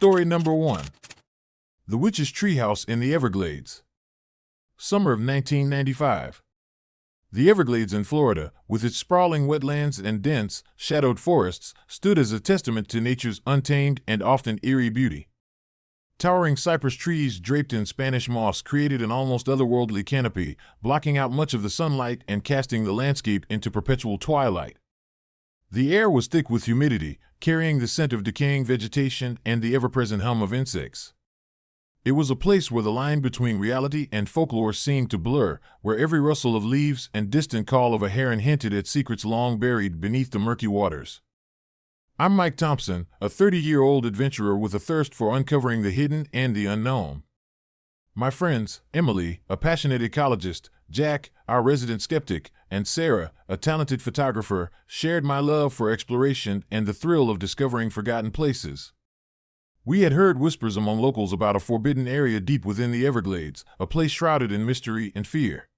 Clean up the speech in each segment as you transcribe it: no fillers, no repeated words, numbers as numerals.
Story number 1. The Witch's Treehouse in the Everglades. Summer of 1995. The Everglades in Florida, with its sprawling wetlands and dense, shadowed forests, stood as a testament to nature's untamed and often eerie beauty. Towering cypress trees draped in Spanish moss created an almost otherworldly canopy, blocking out much of the sunlight and casting the landscape into perpetual twilight. The air was thick with humidity, carrying the scent of decaying vegetation and the ever-present hum of insects. It was a place where the line between reality and folklore seemed to blur, where every rustle of leaves and distant call of a heron hinted at secrets long buried beneath the murky waters. I'm Mike Thompson, a 30-year-old adventurer with a thirst for uncovering the hidden and the unknown. My friends, Emily, a passionate ecologist, Jack, our resident skeptic, and Sarah, a talented photographer, shared my love for exploration and the thrill of discovering forgotten places. We had heard whispers among locals about a forbidden area deep within the Everglades, a place shrouded in mystery and fear.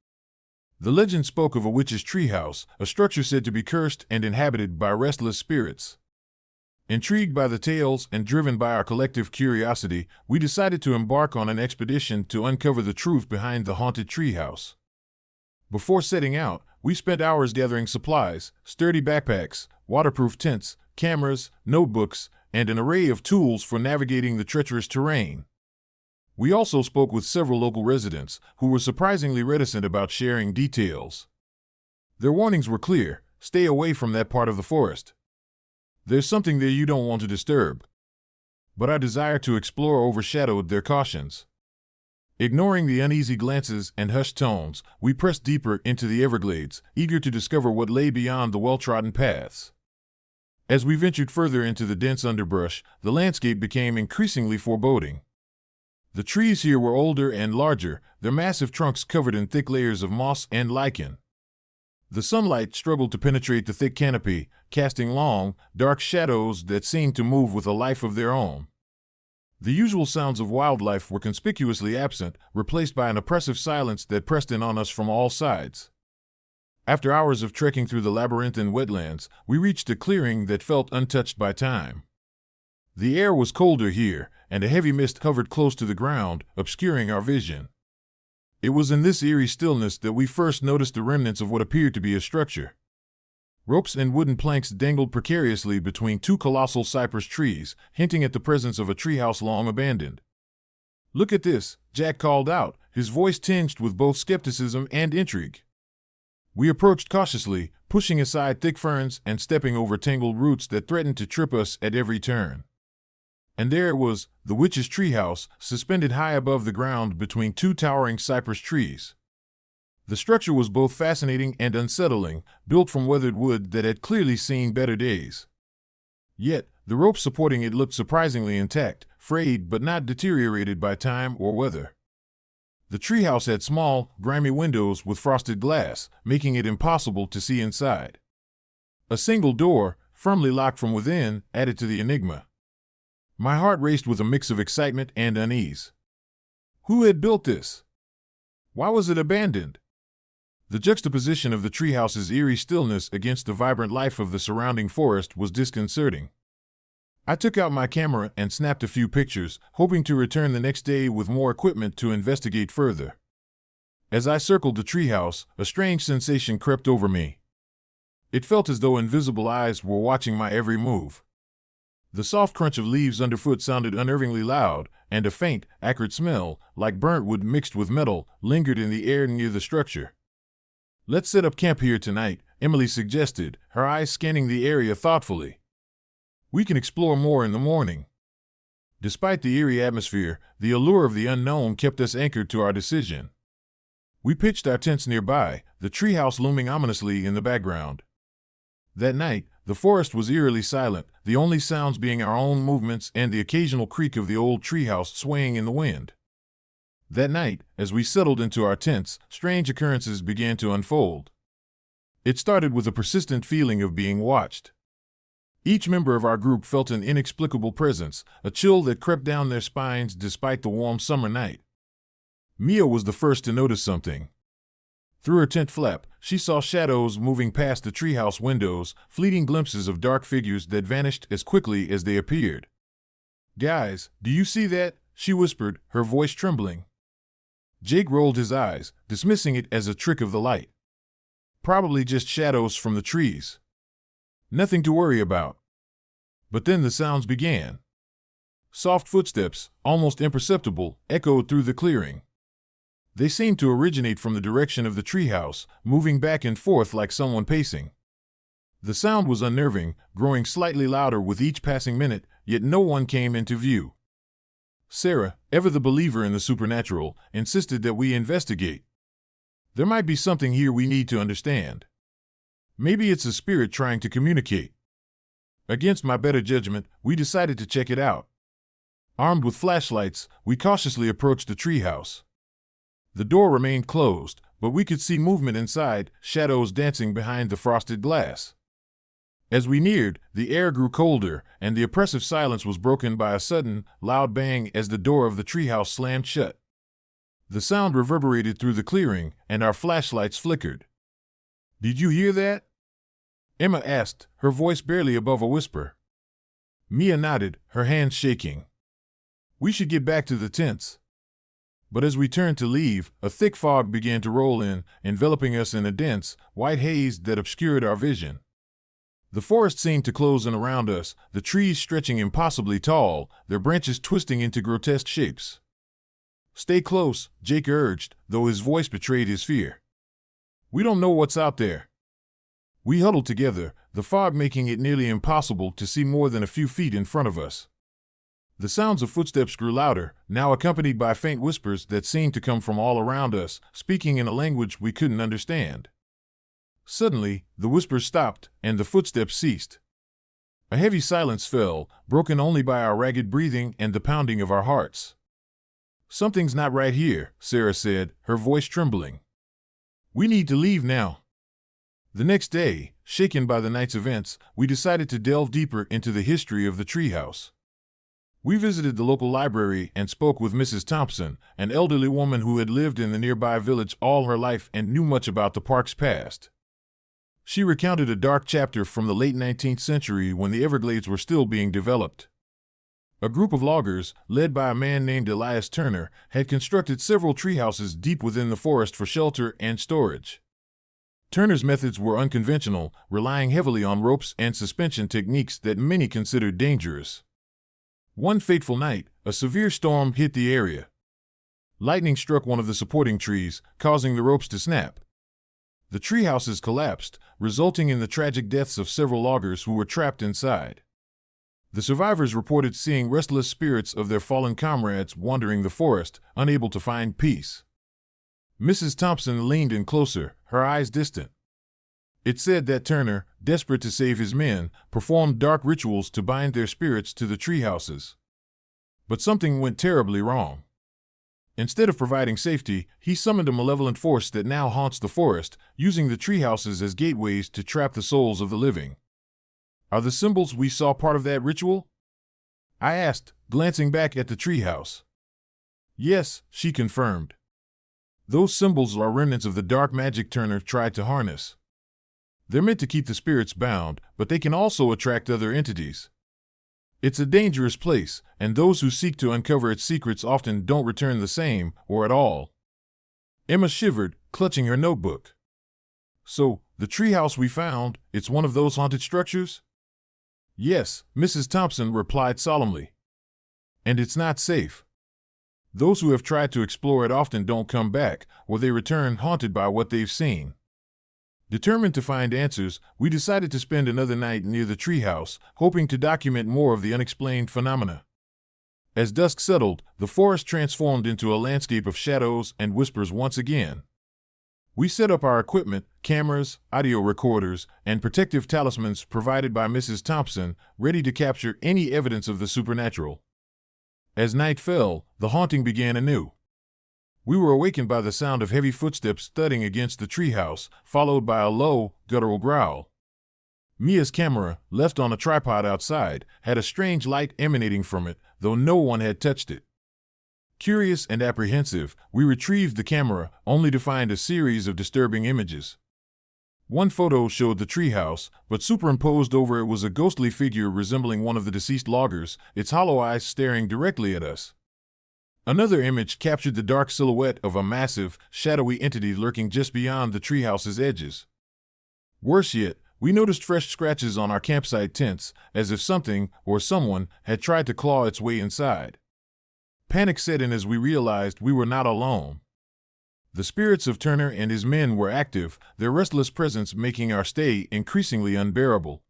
The legend spoke of a witch's treehouse, a structure said to be cursed and inhabited by restless spirits. Intrigued by the tales and driven by our collective curiosity, we decided to embark on an expedition to uncover the truth behind the haunted treehouse. Before setting out, we spent hours gathering supplies, sturdy backpacks, waterproof tents, cameras, notebooks, and an array of tools for navigating the treacherous terrain. We also spoke with several local residents, who were surprisingly reticent about sharing details. Their warnings were clear: stay away from that part of the forest. There's something there you don't want to disturb. But our desire to explore overshadowed their cautions. Ignoring the uneasy glances and hushed tones, we pressed deeper into the Everglades, eager to discover what lay beyond the well-trodden paths. As we ventured further into the dense underbrush, the landscape became increasingly foreboding. The trees here were older and larger, their massive trunks covered in thick layers of moss and lichen. The sunlight struggled to penetrate the thick canopy, casting long, dark shadows that seemed to move with a life of their own. The usual sounds of wildlife were conspicuously absent, replaced by an oppressive silence that pressed in on us from all sides. After hours of trekking through the labyrinthine wetlands, we reached a clearing that felt untouched by time. The air was colder here, and a heavy mist hovered close to the ground, obscuring our vision. It was in this eerie stillness that we first noticed the remnants of what appeared to be a structure. Ropes and wooden planks dangled precariously between two colossal cypress trees, hinting at the presence of a treehouse long abandoned. "Look at this," Jack called out, his voice tinged with both skepticism and intrigue. We approached cautiously, pushing aside thick ferns and stepping over tangled roots that threatened to trip us at every turn. And there it was, the witch's treehouse, suspended high above the ground between two towering cypress trees. The structure was both fascinating and unsettling, built from weathered wood that had clearly seen better days. Yet, the ropes supporting it looked surprisingly intact, frayed but not deteriorated by time or weather. The treehouse had small, grimy windows with frosted glass, making it impossible to see inside. A single door, firmly locked from within, added to the enigma. My heart raced with a mix of excitement and unease. Who had built this? Why was it abandoned? The juxtaposition of the treehouse's eerie stillness against the vibrant life of the surrounding forest was disconcerting. I took out my camera and snapped a few pictures, hoping to return the next day with more equipment to investigate further. As I circled the treehouse, a strange sensation crept over me. It felt as though invisible eyes were watching my every move. The soft crunch of leaves underfoot sounded unnervingly loud, and a faint, acrid smell, like burnt wood mixed with metal, lingered in the air near the structure. "Let's set up camp here tonight," Emily suggested, her eyes scanning the area thoughtfully. "We can explore more in the morning." Despite the eerie atmosphere, the allure of the unknown kept us anchored to our decision. We pitched our tents nearby, the treehouse looming ominously in the background. That night, the forest was eerily silent, the only sounds being our own movements and the occasional creak of the old treehouse swaying in the wind. That night, as we settled into our tents, strange occurrences began to unfold. It started with a persistent feeling of being watched. Each member of our group felt an inexplicable presence, a chill that crept down their spines despite the warm summer night. Mia was the first to notice something. Through her tent flap, she saw shadows moving past the treehouse windows, fleeting glimpses of dark figures that vanished as quickly as they appeared. Guys, do you see that? She whispered, her voice trembling. Jake rolled his eyes, dismissing it as a trick of the light. Probably just shadows from the trees. Nothing to worry about. But then the sounds began. Soft footsteps, almost imperceptible, echoed through the clearing. They seemed to originate from the direction of the treehouse, moving back and forth like someone pacing. The sound was unnerving, growing slightly louder with each passing minute, yet no one came into view. Sarah, ever the believer in the supernatural, insisted that we investigate. There might be something here we need to understand. Maybe it's a spirit trying to communicate. Against my better judgment, we decided to check it out. Armed with flashlights, we cautiously approached the treehouse. The door remained closed, but we could see movement inside, shadows dancing behind the frosted glass. As we neared, the air grew colder, and the oppressive silence was broken by a sudden, loud bang as the door of the treehouse slammed shut. The sound reverberated through the clearing, and our flashlights flickered. "Did you hear that?" Emma asked, her voice barely above a whisper. Mia nodded, her hands shaking. "We should get back to the tents." But as we turned to leave, a thick fog began to roll in, enveloping us in a dense, white haze that obscured our vision. The forest seemed to close in around us, the trees stretching impossibly tall, their branches twisting into grotesque shapes. "Stay close," Jake urged, though his voice betrayed his fear. "We don't know what's out there." We huddled together, the fog making it nearly impossible to see more than a few feet in front of us. The sounds of footsteps grew louder, now accompanied by faint whispers that seemed to come from all around us, speaking in a language we couldn't understand. Suddenly, the whispers stopped, and the footsteps ceased. A heavy silence fell, broken only by our ragged breathing and the pounding of our hearts. "Something's not right here," Sarah said, her voice trembling. "We need to leave now." The next day, shaken by the night's events, we decided to delve deeper into the history of the treehouse. We visited the local library and spoke with Mrs. Thompson, an elderly woman who had lived in the nearby village all her life and knew much about the park's past. She recounted a dark chapter from the late 19th century when the Everglades were still being developed. A group of loggers, led by a man named Elias Turner, had constructed several treehouses deep within the forest for shelter and storage. Turner's methods were unconventional, relying heavily on ropes and suspension techniques that many considered dangerous. One fateful night, a severe storm hit the area. Lightning struck one of the supporting trees, causing the ropes to snap. The treehouses collapsed, resulting in the tragic deaths of several loggers who were trapped inside. The survivors reported seeing restless spirits of their fallen comrades wandering the forest, unable to find peace. Mrs. Thompson leaned in closer, her eyes distant. It said that Turner, desperate to save his men, performed dark rituals to bind their spirits to the treehouses. But something went terribly wrong. Instead of providing safety, he summoned a malevolent force that now haunts the forest, using the treehouses as gateways to trap the souls of the living. "Are the symbols we saw part of that ritual?" I asked, glancing back at the treehouse. "Yes," she confirmed. "Those symbols are remnants of the dark magic Turner tried to harness. They're meant to keep the spirits bound, but they can also attract other entities. It's a dangerous place, and those who seek to uncover its secrets often don't return the same, or at all." Emma shivered, clutching her notebook. "So, the treehouse we found, it's one of those haunted structures?" "Yes," Mrs. Thompson replied solemnly. "And it's not safe. Those who have tried to explore it often don't come back, or they return haunted by what they've seen." Determined to find answers, we decided to spend another night near the treehouse, hoping to document more of the unexplained phenomena. As dusk settled, the forest transformed into a landscape of shadows and whispers once again. We set up our equipment, cameras, audio recorders, and protective talismans provided by Mrs. Thompson, ready to capture any evidence of the supernatural. As night fell, the haunting began anew. We were awakened by the sound of heavy footsteps thudding against the treehouse, followed by a low, guttural growl. Mia's camera, left on a tripod outside, had a strange light emanating from it, though no one had touched it. Curious and apprehensive, we retrieved the camera, only to find a series of disturbing images. One photo showed the treehouse, but superimposed over it was a ghostly figure resembling one of the deceased loggers, its hollow eyes staring directly at us. Another image captured the dark silhouette of a massive, shadowy entity lurking just beyond the treehouse's edges. Worse yet, we noticed fresh scratches on our campsite tents, as if something, or someone, had tried to claw its way inside. Panic set in as we realized we were not alone. The spirits of Turner and his men were active, their restless presence making our stay increasingly unbearable.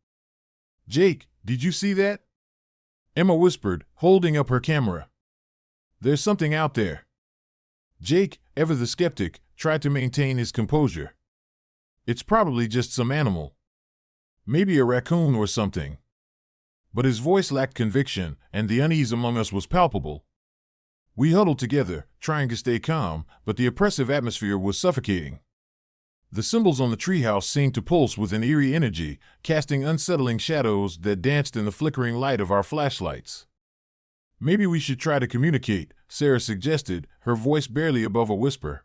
"Jake, did you see that?" Emma whispered, holding up her camera. "There's something out there." Jake, ever the skeptic, tried to maintain his composure. "It's probably just some animal. Maybe a raccoon or something." But his voice lacked conviction, and the unease among us was palpable. We huddled together, trying to stay calm, but the oppressive atmosphere was suffocating. The symbols on the treehouse seemed to pulse with an eerie energy, casting unsettling shadows that danced in the flickering light of our flashlights. "Maybe we should try to communicate," Sarah suggested, her voice barely above a whisper.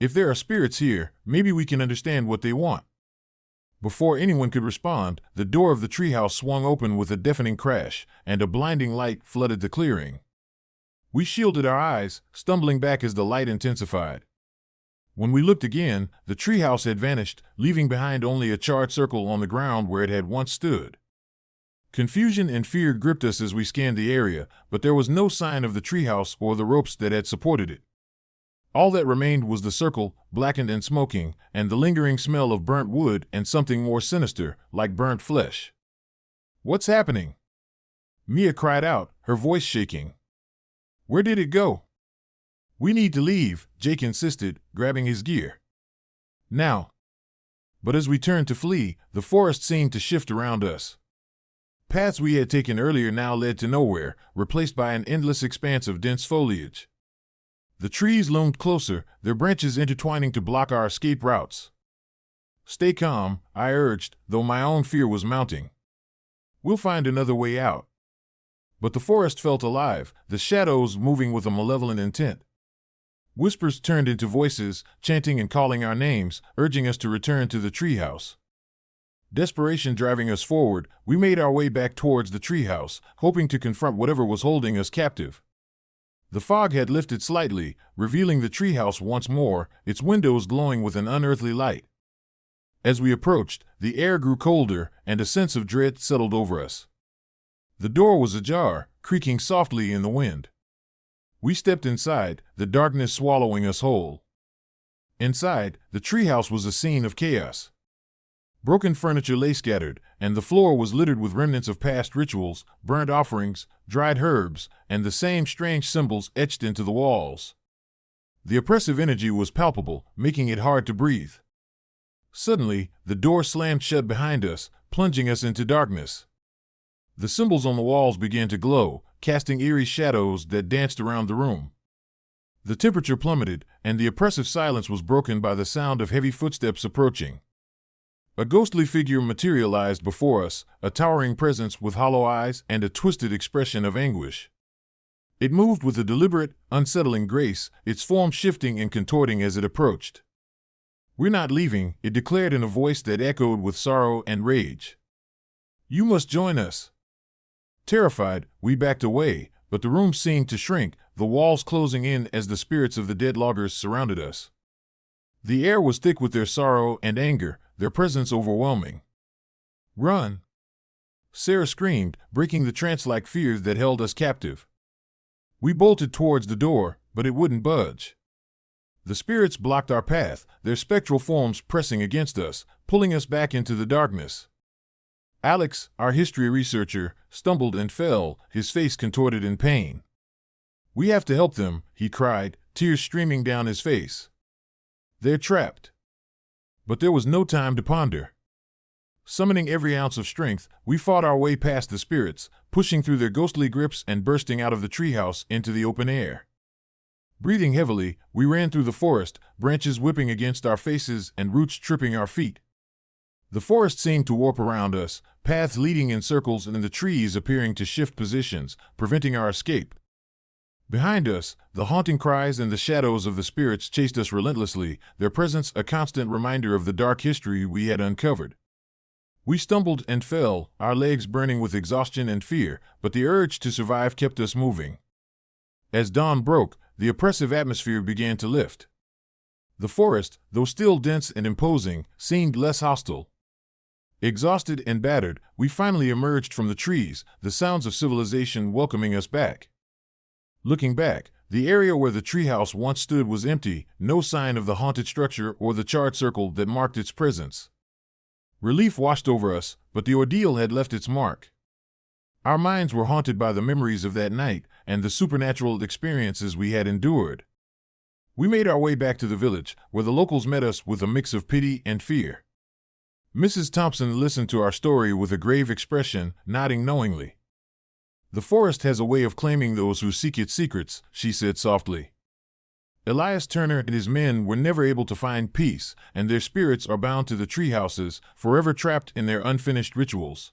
"If there are spirits here, maybe we can understand what they want." Before anyone could respond, the door of the treehouse swung open with a deafening crash, and a blinding light flooded the clearing. We shielded our eyes, stumbling back as the light intensified. When we looked again, the treehouse had vanished, leaving behind only a charred circle on the ground where it had once stood. Confusion and fear gripped us as we scanned the area, but there was no sign of the treehouse or the ropes that had supported it. All that remained was the circle, blackened and smoking, and the lingering smell of burnt wood and something more sinister, like burnt flesh. "What's happening?" Mia cried out, her voice shaking. "Where did it go?" "We need to leave," Jake insisted, grabbing his gear. "Now." But as we turned to flee, the forest seemed to shift around us. Paths we had taken earlier now led to nowhere, replaced by an endless expanse of dense foliage. The trees loomed closer, their branches intertwining to block our escape routes. "Stay calm," I urged, though my own fear was mounting. "We'll find another way out." But the forest felt alive, the shadows moving with a malevolent intent. Whispers turned into voices, chanting and calling our names, urging us to return to the treehouse. Desperation driving us forward, we made our way back towards the treehouse, hoping to confront whatever was holding us captive. The fog had lifted slightly, revealing the treehouse once more, its windows glowing with an unearthly light. As we approached, the air grew colder, and a sense of dread settled over us. The door was ajar, creaking softly in the wind. We stepped inside, the darkness swallowing us whole. Inside, the treehouse was a scene of chaos. Broken furniture lay scattered, and the floor was littered with remnants of past rituals, burnt offerings, dried herbs, and the same strange symbols etched into the walls. The oppressive energy was palpable, making it hard to breathe. Suddenly, the door slammed shut behind us, plunging us into darkness. The symbols on the walls began to glow, casting eerie shadows that danced around the room. The temperature plummeted, and the oppressive silence was broken by the sound of heavy footsteps approaching. A ghostly figure materialized before us, a towering presence with hollow eyes and a twisted expression of anguish. It moved with a deliberate, unsettling grace, its form shifting and contorting as it approached. "We're not leaving," it declared in a voice that echoed with sorrow and rage. "You must join us." Terrified, we backed away, but the room seemed to shrink, the walls closing in as the spirits of the dead loggers surrounded us. The air was thick with their sorrow and anger, their presence overwhelming. "Run!" Sarah screamed, breaking the trance-like fear that held us captive. We bolted towards the door, but it wouldn't budge. The spirits blocked our path, their spectral forms pressing against us, pulling us back into the darkness. Alex, our history researcher, stumbled and fell, his face contorted in pain. "We have to help them," he cried, tears streaming down his face. "They're trapped." But there was no time to ponder. Summoning every ounce of strength, we fought our way past the spirits, pushing through their ghostly grips and bursting out of the treehouse into the open air. Breathing heavily, we ran through the forest, branches whipping against our faces and roots tripping our feet. The forest seemed to warp around us, paths leading in circles and the trees appearing to shift positions, preventing our escape. Behind us, the haunting cries and the shadows of the spirits chased us relentlessly, their presence a constant reminder of the dark history we had uncovered. We stumbled and fell, our legs burning with exhaustion and fear, but the urge to survive kept us moving. As dawn broke, the oppressive atmosphere began to lift. The forest, though still dense and imposing, seemed less hostile. Exhausted and battered, we finally emerged from the trees, the sounds of civilization welcoming us back. Looking back, the area where the treehouse once stood was empty, no sign of the haunted structure or the charred circle that marked its presence. Relief washed over us, but the ordeal had left its mark. Our minds were haunted by the memories of that night and the supernatural experiences we had endured. We made our way back to the village, where the locals met us with a mix of pity and fear. Mrs. Thompson listened to our story with a grave expression, nodding knowingly. "The forest has a way of claiming those who seek its secrets," she said softly. "Elias Turner and his men were never able to find peace, and their spirits are bound to the tree houses, forever trapped in their unfinished rituals."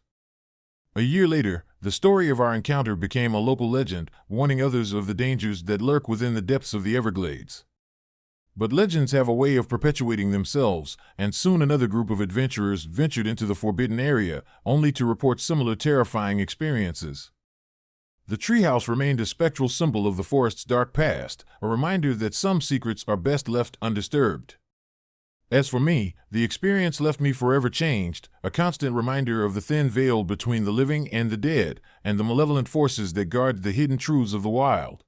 A year later, the story of our encounter became a local legend, warning others of the dangers that lurk within the depths of the Everglades. But legends have a way of perpetuating themselves, and soon another group of adventurers ventured into the forbidden area, only to report similar terrifying experiences. The treehouse remained a spectral symbol of the forest's dark past, a reminder that some secrets are best left undisturbed. As for me, the experience left me forever changed, a constant reminder of the thin veil between the living and the dead, and the malevolent forces that guard the hidden truths of the wild.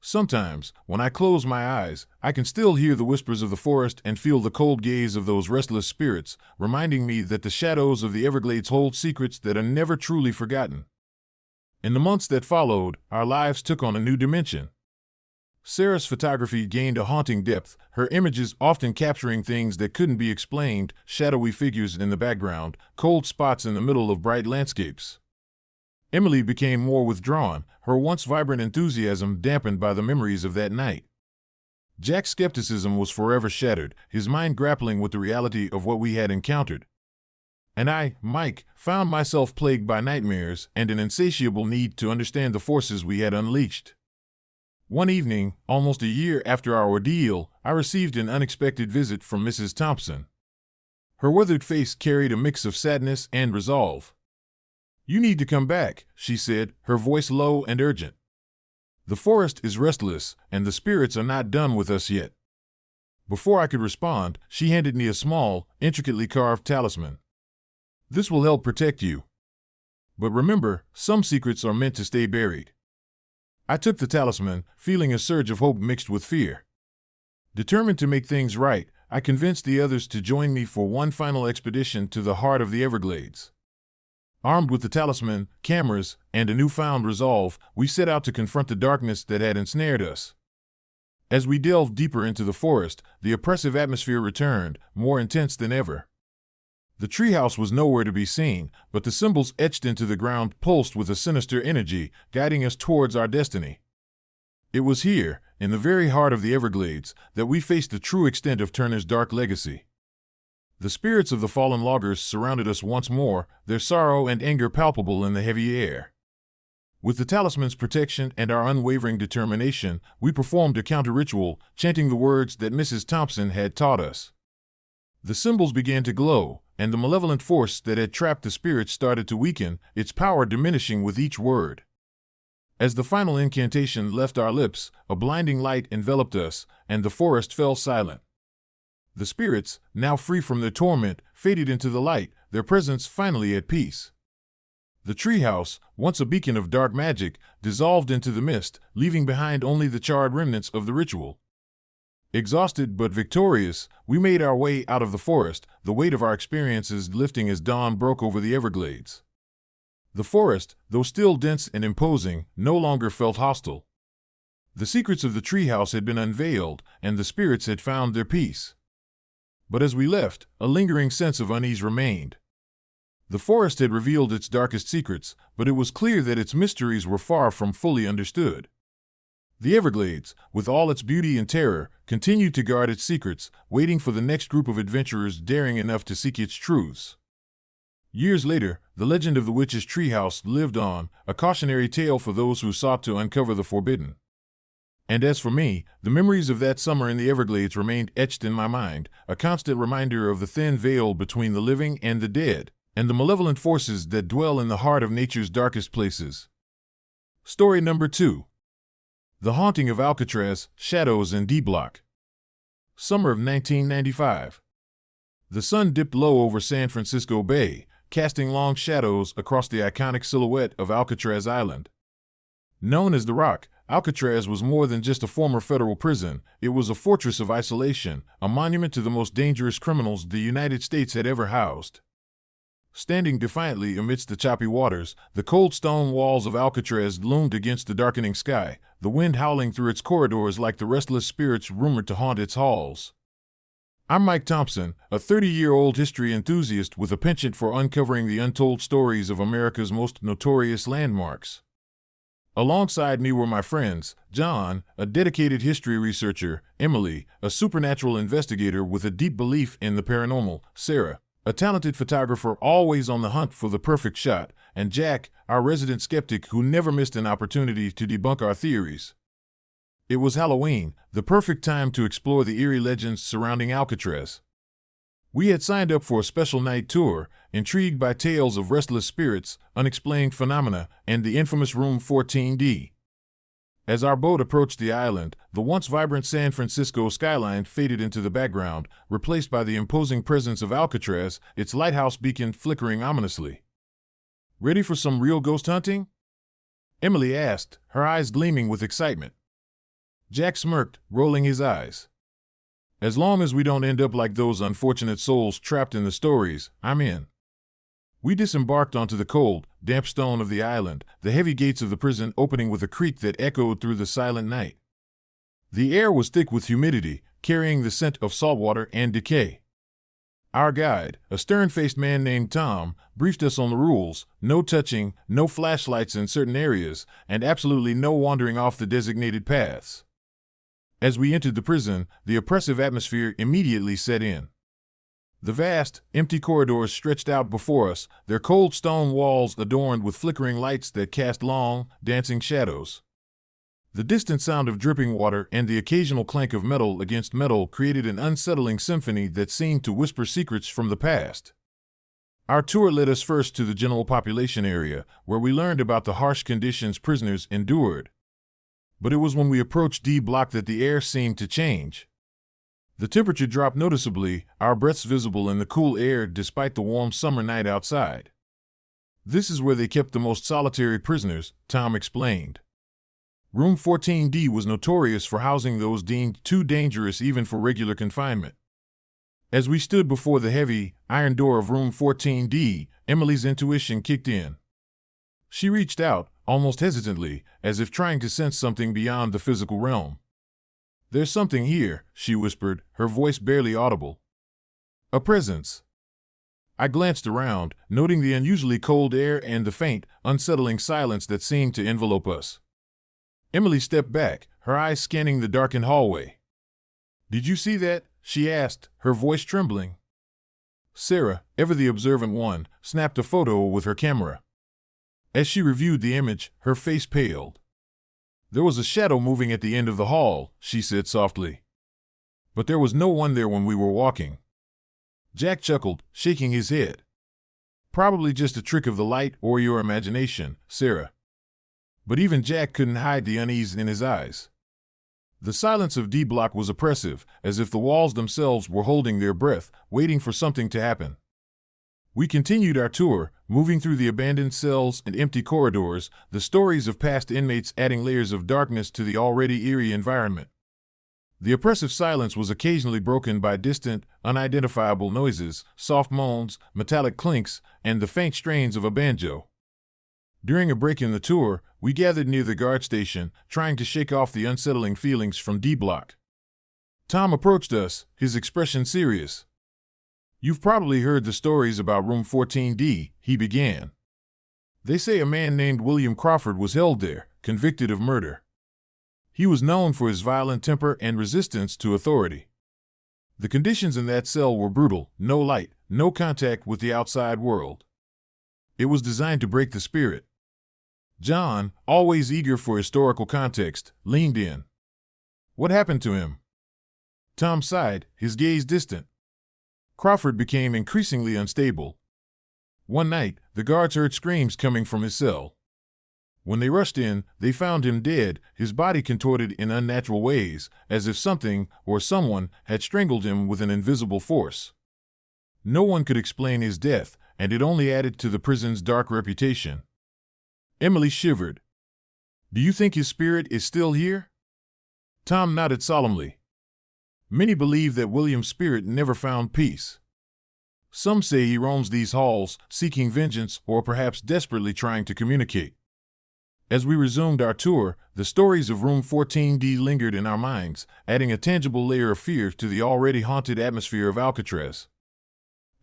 Sometimes, when I close my eyes, I can still hear the whispers of the forest and feel the cold gaze of those restless spirits, reminding me that the shadows of the Everglades hold secrets that are never truly forgotten. In the months that followed, our lives took on a new dimension. Sarah's photography gained a haunting depth, her images often capturing things that couldn't be explained, shadowy figures in the background, cold spots in the middle of bright landscapes. Emily became more withdrawn, her once vibrant enthusiasm dampened by the memories of that night. Jack's skepticism was forever shattered, his mind grappling with the reality of what we had encountered. And I, Mike, found myself plagued by nightmares and an insatiable need to understand the forces we had unleashed. One evening, almost a year after our ordeal, I received an unexpected visit from Mrs. Thompson. Her weathered face carried a mix of sadness and resolve. "You need to come back," she said, her voice low and urgent. "The forest is restless, and the spirits are not done with us yet." Before I could respond, she handed me a small, intricately carved talisman. "This will help protect you. But remember, some secrets are meant to stay buried." I took the talisman, feeling a surge of hope mixed with fear. Determined to make things right, I convinced the others to join me for one final expedition to the heart of the Everglades. Armed with the talisman, cameras, and a newfound resolve, we set out to confront the darkness that had ensnared us. As we delved deeper into the forest, the oppressive atmosphere returned, more intense than ever. The treehouse was nowhere to be seen, but the symbols etched into the ground pulsed with a sinister energy, guiding us towards our destiny. It was here, in the very heart of the Everglades, that we faced the true extent of Turner's dark legacy. The spirits of the fallen loggers surrounded us once more, their sorrow and anger palpable in the heavy air. With the talisman's protection and our unwavering determination, we performed a counter-ritual, chanting the words that Mrs. Thompson had taught us. The symbols began to glow, and the malevolent force that had trapped the spirits started to weaken, its power diminishing with each word. As the final incantation left our lips, a blinding light enveloped us, and the forest fell silent. The spirits, now free from their torment, faded into the light, their presence finally at peace. The treehouse, once a beacon of dark magic, dissolved into the mist, leaving behind only the charred remnants of the ritual. Exhausted but victorious, we made our way out of the forest, the weight of our experiences lifting as dawn broke over the Everglades. The forest, though still dense and imposing, no longer felt hostile. The secrets of the treehouse had been unveiled, and the spirits had found their peace. But as we left, a lingering sense of unease remained. The forest had revealed its darkest secrets, but it was clear that its mysteries were far from fully understood. The Everglades, with all its beauty and terror, continued to guard its secrets, waiting for the next group of adventurers daring enough to seek its truths. Years later, the legend of the witch's treehouse lived on, a cautionary tale for those who sought to uncover the forbidden. And as for me, the memories of that summer in the Everglades remained etched in my mind, a constant reminder of the thin veil between the living and the dead, and the malevolent forces that dwell in the heart of nature's darkest places. Story number 2. The Haunting of Alcatraz, Shadows in D Block. Summer of 1995. The sun dipped low over San Francisco Bay, casting long shadows across the iconic silhouette of Alcatraz Island. Known as the Rock, Alcatraz was more than just a former federal prison. It was a fortress of isolation, a monument to the most dangerous criminals the United States had ever housed. Standing defiantly amidst the choppy waters, the cold stone walls of Alcatraz loomed against the darkening sky, the wind howling through its corridors like the restless spirits rumored to haunt its halls. I'm Mike Thompson, a 30-year-old history enthusiast with a penchant for uncovering the untold stories of America's most notorious landmarks. Alongside me were my friends, John, a dedicated history researcher, Emily, a supernatural investigator with a deep belief in the paranormal, Sarah, a talented photographer always on the hunt for the perfect shot, and Jack, our resident skeptic who never missed an opportunity to debunk our theories. It was Halloween, the perfect time to explore the eerie legends surrounding Alcatraz. We had signed up for a special night tour, intrigued by tales of restless spirits, unexplained phenomena, and the infamous Room 14D. As our boat approached the island, the once vibrant San Francisco skyline faded into the background, replaced by the imposing presence of Alcatraz, its lighthouse beacon flickering ominously. "Ready for some real ghost hunting?" Emily asked, her eyes gleaming with excitement. Jack smirked, rolling his eyes. "As long as we don't end up like those unfortunate souls trapped in the stories, I'm in." We disembarked onto the cold, damp stone of the island, the heavy gates of the prison opening with a creak that echoed through the silent night. The air was thick with humidity, carrying the scent of saltwater and decay. Our guide, a stern-faced man named Tom, briefed us on the rules: no touching, no flashlights in certain areas, and absolutely no wandering off the designated paths. As we entered the prison, the oppressive atmosphere immediately set in. The vast, empty corridors stretched out before us, their cold stone walls adorned with flickering lights that cast long, dancing shadows. The distant sound of dripping water and the occasional clank of metal against metal created an unsettling symphony that seemed to whisper secrets from the past. Our tour led us first to the general population area, where we learned about the harsh conditions prisoners endured. But it was when we approached D Block that the air seemed to change. The temperature dropped noticeably, our breaths visible in the cool air despite the warm summer night outside. "This is where they kept the most solitary prisoners," Tom explained. Room 14D was notorious for housing those deemed too dangerous even for regular confinement. As we stood before the heavy, iron door of Room 14D, Emily's intuition kicked in. She reached out, almost hesitantly, as if trying to sense something beyond the physical realm. "There's something here," she whispered, her voice barely audible. "A presence." I glanced around, noting the unusually cold air and the faint, unsettling silence that seemed to envelope us. Emily stepped back, her eyes scanning the darkened hallway. "Did you see that?" she asked, her voice trembling. Sarah, ever the observant one, snapped a photo with her camera. As she reviewed the image, her face paled. "There was a shadow moving at the end of the hall," she said softly. "But there was no one there when we were walking." Jack chuckled, shaking his head. "Probably just a trick of the light or your imagination, Sarah." But even Jack couldn't hide the unease in his eyes. The silence of D Block was oppressive, as if the walls themselves were holding their breath, waiting for something to happen. We continued our tour, moving through the abandoned cells and empty corridors, the stories of past inmates adding layers of darkness to the already eerie environment. The oppressive silence was occasionally broken by distant, unidentifiable noises, soft moans, metallic clinks, and the faint strains of a banjo. During a break in the tour, we gathered near the guard station, trying to shake off the unsettling feelings from D Block. Tom approached us, his expression serious. "You've probably heard the stories about Room 14D, he began. "They say a man named William Crawford was held there, convicted of murder. He was known for his violent temper and resistance to authority. The conditions in that cell were brutal: no light, no contact with the outside world. It was designed to break the spirit." John, always eager for historical context, leaned in. What happened to him? Tom sighed, his gaze distant. Crawford became increasingly unstable. One night, the guards heard screams coming from his cell. When they rushed in, they found him dead, his body contorted in unnatural ways, as if something or someone had strangled him with an invisible force. No one could explain his death, and it only added to the prison's dark reputation. Emily shivered. Do you think his spirit is still here? Tom nodded solemnly. Many believe that William's spirit never found peace. Some say he roams these halls, seeking vengeance or perhaps desperately trying to communicate. As we resumed our tour, the stories of Room 14D lingered in our minds, adding a tangible layer of fear to the already haunted atmosphere of Alcatraz.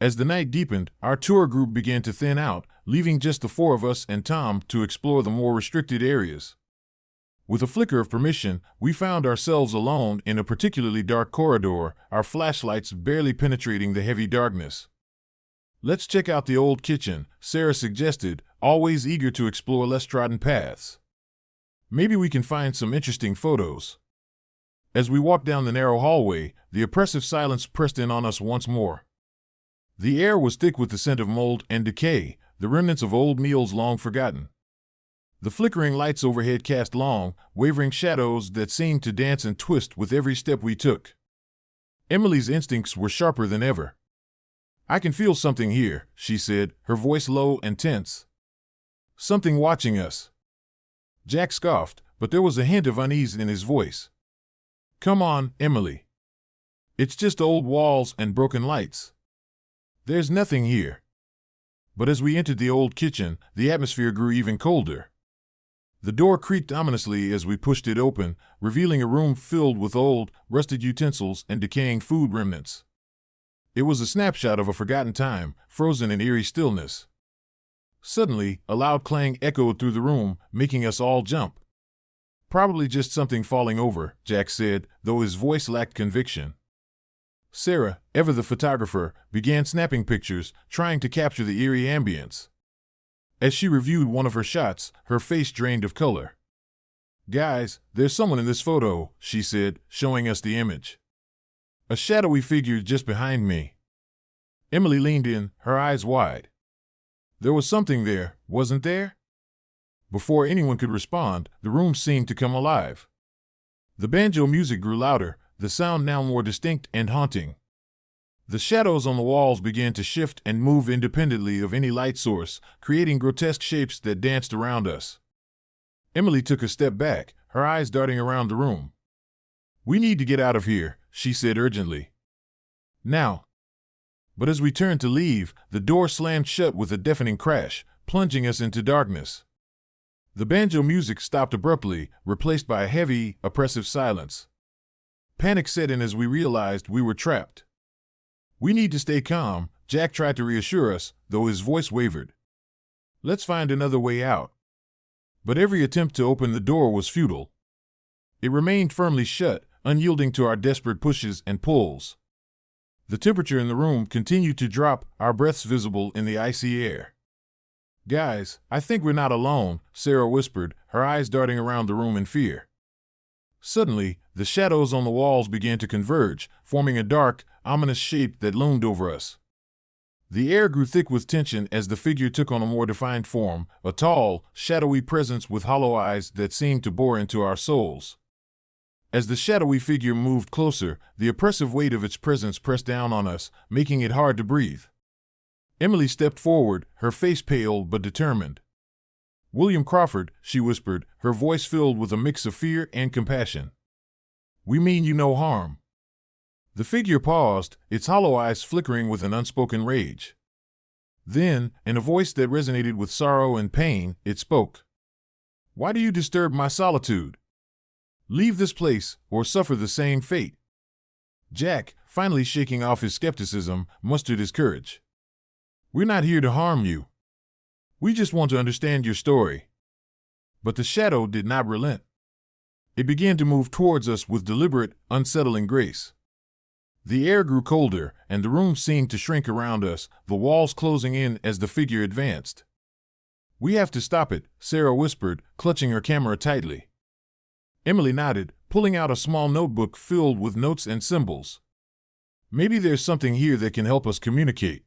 As the night deepened, our tour group began to thin out, leaving just the four of us and Tom to explore the more restricted areas. With a flicker of permission, we found ourselves alone in a particularly dark corridor, our flashlights barely penetrating the heavy darkness. Let's check out the old kitchen, Sarah suggested, always eager to explore less trodden paths. Maybe we can find some interesting photos. As we walked down the narrow hallway, the oppressive silence pressed in on us once more. The air was thick with the scent of mold and decay, the remnants of old meals long forgotten. The flickering lights overhead cast long, wavering shadows that seemed to dance and twist with every step we took. Emily's instincts were sharper than ever. I can feel something here, she said, her voice low and tense. Something watching us. Jack scoffed, but there was a hint of unease in his voice. Come on, Emily. It's just old walls and broken lights. There's nothing here. But as we entered the old kitchen, the atmosphere grew even colder. The door creaked ominously as we pushed it open, revealing a room filled with old, rusted utensils and decaying food remnants. It was a snapshot of a forgotten time, frozen in eerie stillness. Suddenly, a loud clang echoed through the room, making us all jump. Probably just something falling over, Jack said, though his voice lacked conviction. Sarah, ever the photographer, began snapping pictures, trying to capture the eerie ambience. As she reviewed one of her shots, her face drained of color. Guys, there's someone in this photo, she said, showing us the image. A shadowy figure just behind me. Emily leaned in, her eyes wide. There was something there, wasn't there? Before anyone could respond, the room seemed to come alive. The banjo music grew louder, the sound now more distinct and haunting. The shadows on the walls began to shift and move independently of any light source, creating grotesque shapes that danced around us. Emily took a step back, her eyes darting around the room. We need to get out of here, she said urgently. Now. But as we turned to leave, the door slammed shut with a deafening crash, plunging us into darkness. The banjo music stopped abruptly, replaced by a heavy, oppressive silence. Panic set in as we realized we were trapped. We need to stay calm, Jack tried to reassure us, though his voice wavered. Let's find another way out. But every attempt to open the door was futile. It remained firmly shut, unyielding to our desperate pushes and pulls. The temperature in the room continued to drop, our breaths visible in the icy air. Guys, I think we're not alone, Sarah whispered, her eyes darting around the room in fear. Suddenly, the shadows on the walls began to converge, forming a dark, ominous shape that loomed over us. The air grew thick with tension as the figure took on a more defined form, a tall, shadowy presence with hollow eyes that seemed to bore into our souls. As the shadowy figure moved closer, the oppressive weight of its presence pressed down on us, making it hard to breathe. Emily stepped forward, her face pale but determined. William Crawford, she whispered, her voice filled with a mix of fear and compassion. We mean you no harm. The figure paused, its hollow eyes flickering with an unspoken rage. Then, in a voice that resonated with sorrow and pain, it spoke. Why do you disturb my solitude? Leave this place, or suffer the same fate. Jack, finally shaking off his skepticism, mustered his courage. We're not here to harm you. We just want to understand your story. But the shadow did not relent. It began to move towards us with deliberate, unsettling grace. The air grew colder, and the room seemed to shrink around us, the walls closing in as the figure advanced. We have to stop it, Sarah whispered, clutching her camera tightly. Emily nodded, pulling out a small notebook filled with notes and symbols. Maybe there's something here that can help us communicate.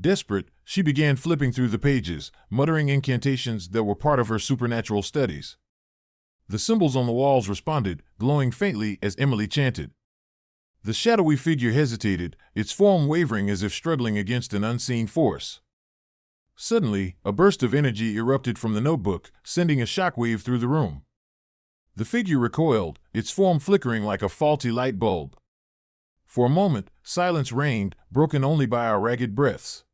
Desperate, she began flipping through the pages, muttering incantations that were part of her supernatural studies. The symbols on the walls responded, glowing faintly as Emily chanted. The shadowy figure hesitated, its form wavering as if struggling against an unseen force. Suddenly, a burst of energy erupted from the notebook, sending a shockwave through the room. The figure recoiled, its form flickering like a faulty light bulb. For a moment, silence reigned, broken only by our ragged breaths.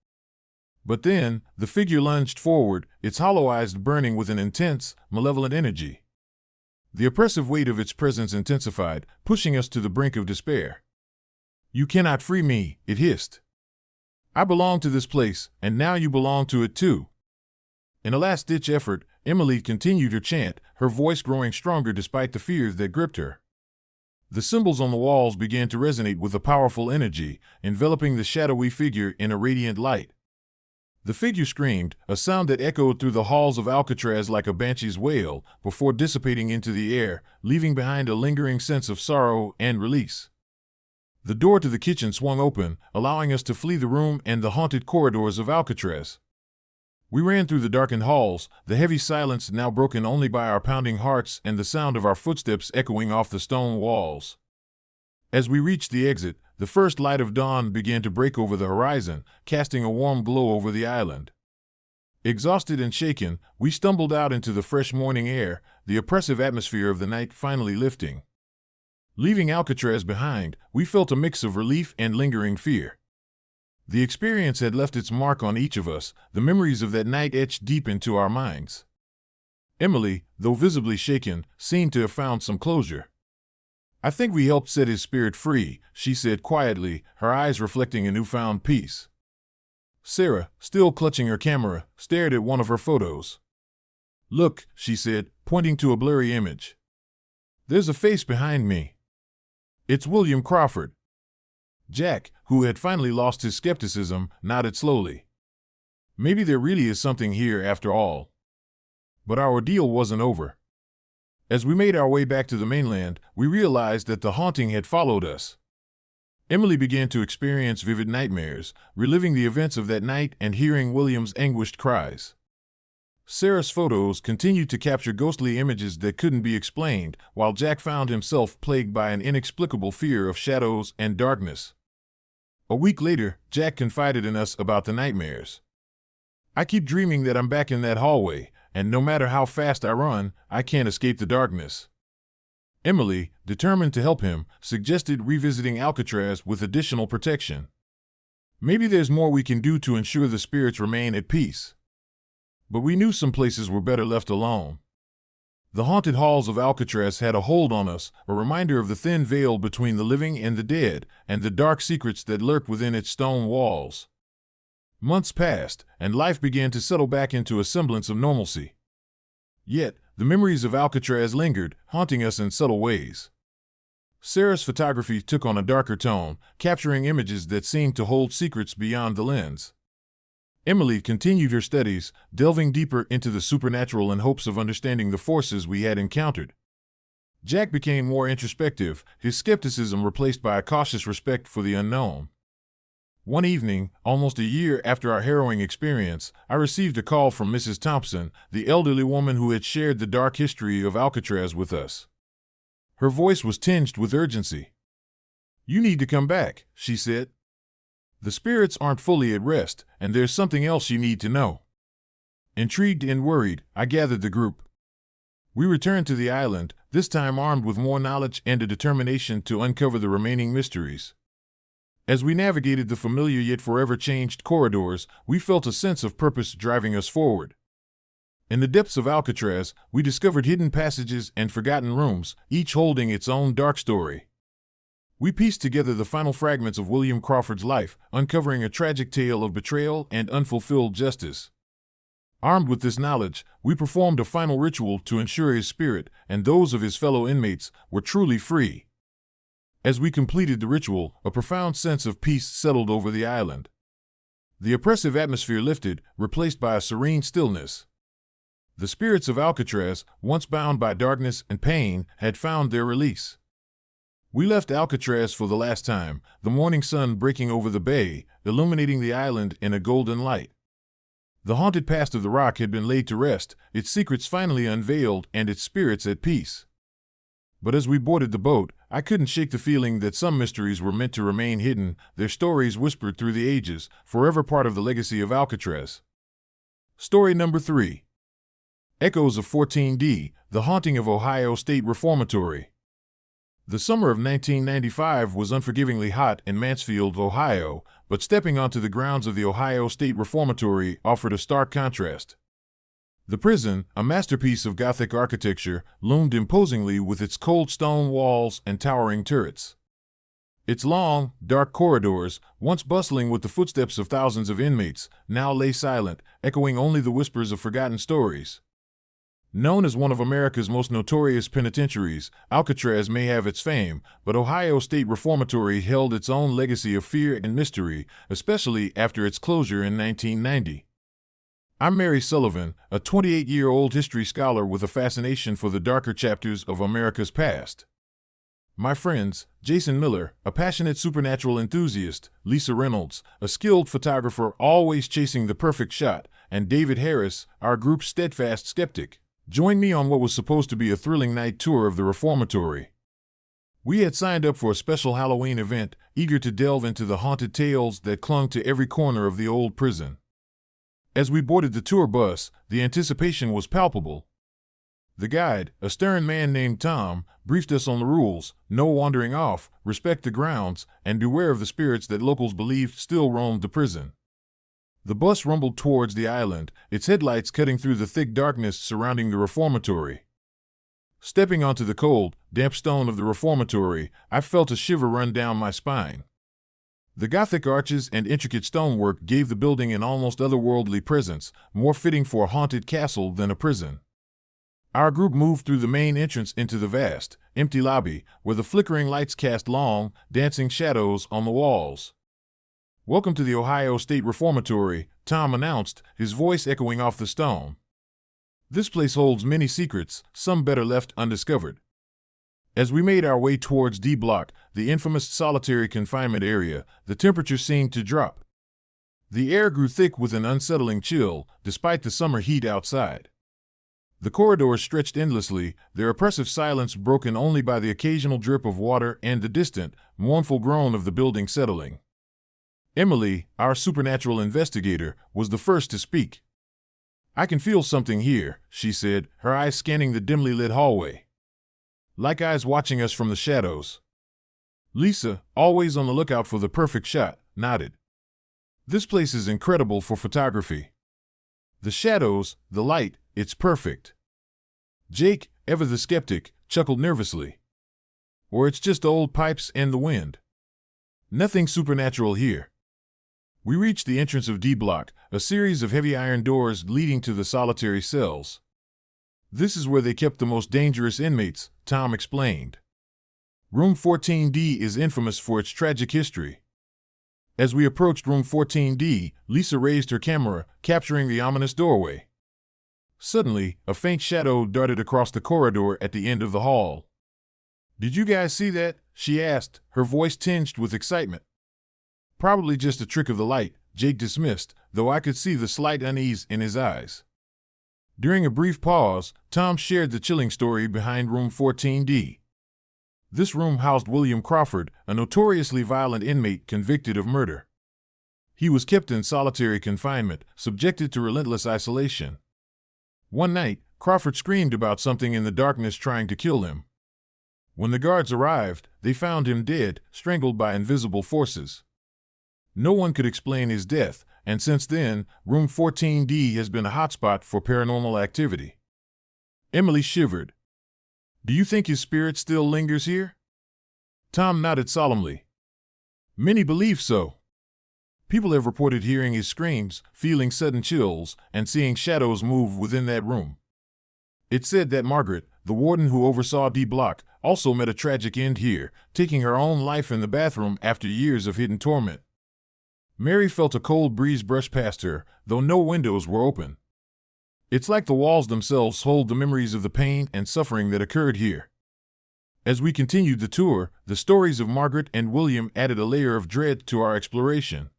But then, the figure lunged forward, its hollow eyes burning with an intense, malevolent energy. The oppressive weight of its presence intensified, pushing us to the brink of despair. "You cannot free me," it hissed. "I belong to this place, and now you belong to it too." In a last-ditch effort, Emily continued her chant, her voice growing stronger despite the fears that gripped her. The symbols on the walls began to resonate with a powerful energy, enveloping the shadowy figure in a radiant light. The figure screamed, a sound that echoed through the halls of Alcatraz like a banshee's wail, before dissipating into the air, leaving behind a lingering sense of sorrow and release. The door to the kitchen swung open, allowing us to flee the room and the haunted corridors of Alcatraz. We ran through the darkened halls, the heavy silence now broken only by our pounding hearts and the sound of our footsteps echoing off the stone walls. As we reached the exit, the first light of dawn began to break over the horizon, casting a warm glow over the island. Exhausted and shaken, we stumbled out into the fresh morning air, the oppressive atmosphere of the night finally lifting. Leaving Alcatraz behind, we felt a mix of relief and lingering fear. The experience had left its mark on each of us, the memories of that night etched deep into our minds. Emily, though visibly shaken, seemed to have found some closure. "I think we helped set his spirit free," she said quietly, her eyes reflecting a newfound peace. Sarah, still clutching her camera, stared at one of her photos. "Look," she said, pointing to a blurry image. "There's a face behind me. It's William Crawford." Jack, who had finally lost his skepticism, nodded slowly. Maybe there really is something here after all. But our ordeal wasn't over. As we made our way back to the mainland, we realized that the haunting had followed us. Emily began to experience vivid nightmares, reliving the events of that night and hearing William's anguished cries. Sarah's photos continued to capture ghostly images that couldn't be explained, while Jack found himself plagued by an inexplicable fear of shadows and darkness. A week later, Jack confided in us about the nightmares. "I keep dreaming that I'm back in that hallway, and no matter how fast I run, I can't escape the darkness." Emily, determined to help him, suggested revisiting Alcatraz with additional protection. "Maybe there's more we can do to ensure the spirits remain at peace." But we knew some places were better left alone. The haunted halls of Alcatraz had a hold on us, a reminder of the thin veil between the living and the dead, and the dark secrets that lurked within its stone walls. Months passed, and life began to settle back into a semblance of normalcy. Yet, the memories of Alcatraz lingered, haunting us in subtle ways. Sarah's photography took on a darker tone, capturing images that seemed to hold secrets beyond the lens. Emily continued her studies, delving deeper into the supernatural in hopes of understanding the forces we had encountered. Jack became more introspective, his skepticism replaced by a cautious respect for the unknown. One evening, almost a year after our harrowing experience, I received a call from Mrs. Thompson, the elderly woman who had shared the dark history of Alcatraz with us. Her voice was tinged with urgency. "You need to come back," she said. "The spirits aren't fully at rest, and there's something else you need to know." Intrigued and worried, I gathered the group. We returned to the island, this time armed with more knowledge and a determination to uncover the remaining mysteries. As we navigated the familiar yet forever changed corridors, we felt a sense of purpose driving us forward. In the depths of Alcatraz, we discovered hidden passages and forgotten rooms, each holding its own dark story. We pieced together the final fragments of William Crawford's life, uncovering a tragic tale of betrayal and unfulfilled justice. Armed with this knowledge, we performed a final ritual to ensure his spirit, and those of his fellow inmates, were truly free. As we completed the ritual, a profound sense of peace settled over the island. The oppressive atmosphere lifted, replaced by a serene stillness. The spirits of Alcatraz, once bound by darkness and pain, had found their release. We left Alcatraz for the last time, the morning sun breaking over the bay, illuminating the island in a golden light. The haunted past of the rock had been laid to rest, its secrets finally unveiled and its spirits at peace. But as we boarded the boat, I couldn't shake the feeling that some mysteries were meant to remain hidden, their stories whispered through the ages, forever part of the legacy of Alcatraz. Story number 3. Echoes of 14D, The Haunting of Ohio State Reformatory. The summer of 1995 was unforgivingly hot in Mansfield, Ohio, but stepping onto the grounds of the Ohio State Reformatory offered a stark contrast. The prison, a masterpiece of Gothic architecture, loomed imposingly with its cold stone walls and towering turrets. Its long, dark corridors, once bustling with the footsteps of thousands of inmates, now lay silent, echoing only the whispers of forgotten stories. Known as one of America's most notorious penitentiaries, Alcatraz may have its fame, but Ohio State Reformatory held its own legacy of fear and mystery, especially after its closure in 1990. I'm Mary Sullivan, a 28-year-old history scholar with a fascination for the darker chapters of America's past. My friends, Jason Miller, a passionate supernatural enthusiast, Lisa Reynolds, a skilled photographer always chasing the perfect shot, and David Harris, our group's steadfast skeptic, joined me on what was supposed to be a thrilling night tour of the reformatory. We had signed up for a special Halloween event, eager to delve into the haunted tales that clung to every corner of the old prison. As we boarded the tour bus, the anticipation was palpable. The guide, a stern man named Tom, briefed us on the rules: no wandering off, respect the grounds, and beware of the spirits that locals believed still roamed the prison. The bus rumbled towards the island, its headlights cutting through the thick darkness surrounding the reformatory. Stepping onto the cold, damp stone of the reformatory, I felt a shiver run down my spine. The Gothic arches and intricate stonework gave the building an almost otherworldly presence, more fitting for a haunted castle than a prison. Our group moved through the main entrance into the vast, empty lobby, where the flickering lights cast long, dancing shadows on the walls. "Welcome to the Ohio State Reformatory," Tom announced, his voice echoing off the stone. "This place holds many secrets, some better left undiscovered." As we made our way towards D Block, the infamous solitary confinement area, the temperature seemed to drop. The air grew thick with an unsettling chill, despite the summer heat outside. The corridors stretched endlessly, their oppressive silence broken only by the occasional drip of water and the distant, mournful groan of the building settling. Emily, our supernatural investigator, was the first to speak. "I can feel something here," she said, her eyes scanning the dimly lit hallway. "Like eyes watching us from the shadows." Lisa, always on the lookout for the perfect shot, nodded. "This place is incredible for photography. The shadows, the light, it's perfect." Jake, ever the skeptic, chuckled nervously. "Or it's just old pipes and the wind. Nothing supernatural here." We reached the entrance of D Block, a series of heavy iron doors leading to the solitary cells. "This is where they kept the most dangerous inmates," Tom explained. "Room 14D is infamous for its tragic history." As we approached room 14D, Lisa raised her camera, capturing the ominous doorway. Suddenly, a faint shadow darted across the corridor at the end of the hall. "Did you guys see that?" she asked, her voice tinged with excitement. "Probably just a trick of the light," Jake dismissed, though I could see the slight unease in his eyes. During a brief pause, Tom shared the chilling story behind room 14D. This room housed William Crawford, a notoriously violent inmate convicted of murder. He was kept in solitary confinement, subjected to relentless isolation. One night, Crawford screamed about something in the darkness trying to kill him. When the guards arrived, they found him dead, strangled by invisible forces. No one could explain his death, and since then, room 14D has been a hotspot for paranormal activity. Emily shivered. "Do you think his spirit still lingers here?" Tom nodded solemnly. "Many believe so. People have reported hearing his screams, feeling sudden chills, and seeing shadows move within that room. It's said that Margaret, the warden who oversaw D Block, also met a tragic end here, taking her own life in the bathroom after years of hidden torment." Mary felt a cold breeze brush past her, though no windows were open. It's like the walls themselves hold the memories of the pain and suffering that occurred here. As we continued the tour, the stories of Margaret and William added a layer of dread to our exploration.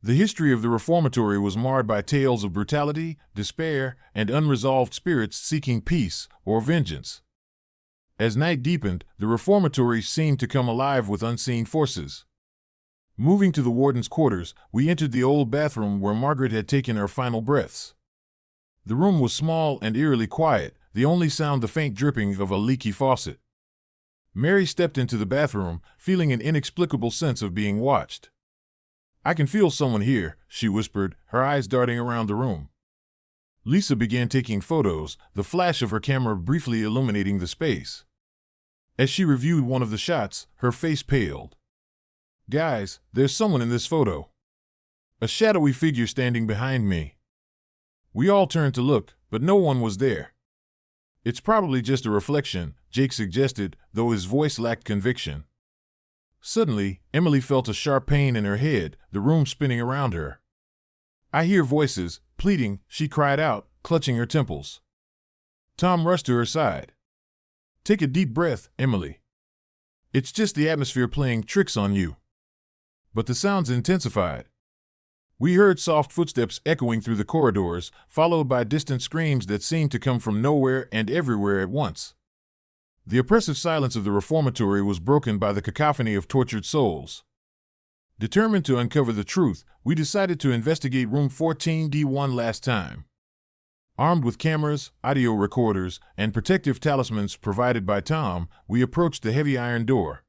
The history of the reformatory was marred by tales of brutality, despair, and unresolved spirits seeking peace or vengeance. As night deepened, the reformatory seemed to come alive with unseen forces. Moving to the warden's quarters, we entered the old bathroom where Margaret had taken her final breaths. The room was small and eerily quiet, the only sound the faint dripping of a leaky faucet. Mary stepped into the bathroom, feeling an inexplicable sense of being watched. "I can feel someone here," she whispered, her eyes darting around the room. Lisa began taking photos, the flash of her camera briefly illuminating the space. As she reviewed one of the shots, her face paled. "Guys, there's someone in this photo. A shadowy figure standing behind me." We all turned to look, but no one was there. "It's probably just a reflection," Jake suggested, though his voice lacked conviction. Suddenly, Emily felt a sharp pain in her head, the room spinning around her. "I hear voices, pleading," she cried out, clutching her temples. Tom rushed to her side. "Take a deep breath, Emily. It's just the atmosphere playing tricks on you." But the sounds intensified. We heard soft footsteps echoing through the corridors, followed by distant screams that seemed to come from nowhere and everywhere at once. The oppressive silence of the reformatory was broken by the cacophony of tortured souls. Determined to uncover the truth, we decided to investigate room 14D one last time. Armed with cameras, audio recorders, and protective talismans provided by Tom, we approached the heavy iron door.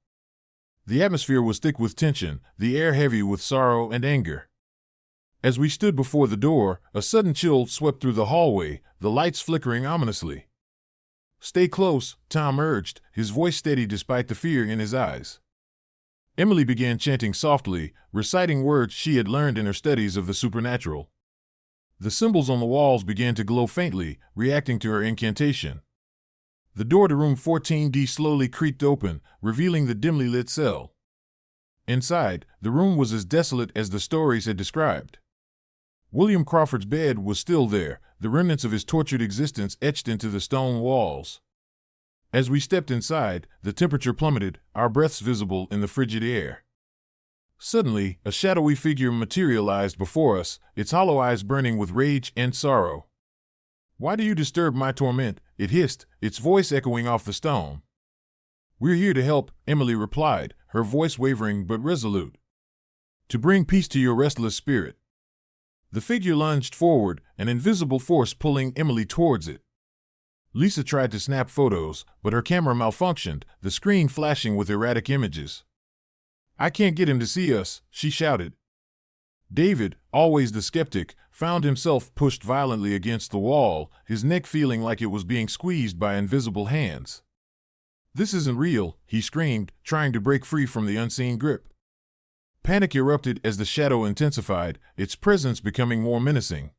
The atmosphere was thick with tension, the air heavy with sorrow and anger. As we stood before the door, a sudden chill swept through the hallway, the lights flickering ominously. "Stay close," Tom urged, his voice steady despite the fear in his eyes. Emily began chanting softly, reciting words she had learned in her studies of the supernatural. The symbols on the walls began to glow faintly, reacting to her incantation. The door to room 14D slowly creaked open, revealing the dimly lit cell. Inside, the room was as desolate as the stories had described. William Crawford's bed was still there, the remnants of his tortured existence etched into the stone walls. As we stepped inside, the temperature plummeted, our breaths visible in the frigid air. Suddenly, a shadowy figure materialized before us, its hollow eyes burning with rage and sorrow. "Why do you disturb my torment?" it hissed, its voice echoing off the stone. "We're here to help," Emily replied, her voice wavering but resolute. "To bring peace to your restless spirit." The figure lunged forward, an invisible force pulling Emily towards it. Lisa tried to snap photos, but her camera malfunctioned, the screen flashing with erratic images. "I can't get him to see us," she shouted. David, always the skeptic, found himself pushed violently against the wall, his neck feeling like it was being squeezed by invisible hands. "This isn't real," he screamed, trying to break free from the unseen grip. Panic erupted as the shadow intensified, its presence becoming more menacing.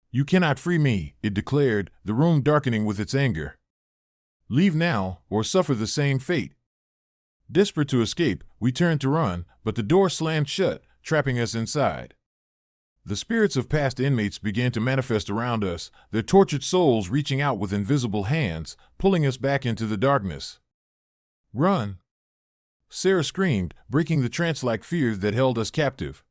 "You cannot free me," it declared, the room darkening with its anger. "Leave now, or suffer the same fate." Desperate to escape, we turned to run, but the door slammed shut, trapping us inside. The spirits of past inmates began to manifest around us, their tortured souls reaching out with invisible hands, pulling us back into the darkness. "Run!" Sarah screamed, breaking the trance-like fear that held us captive.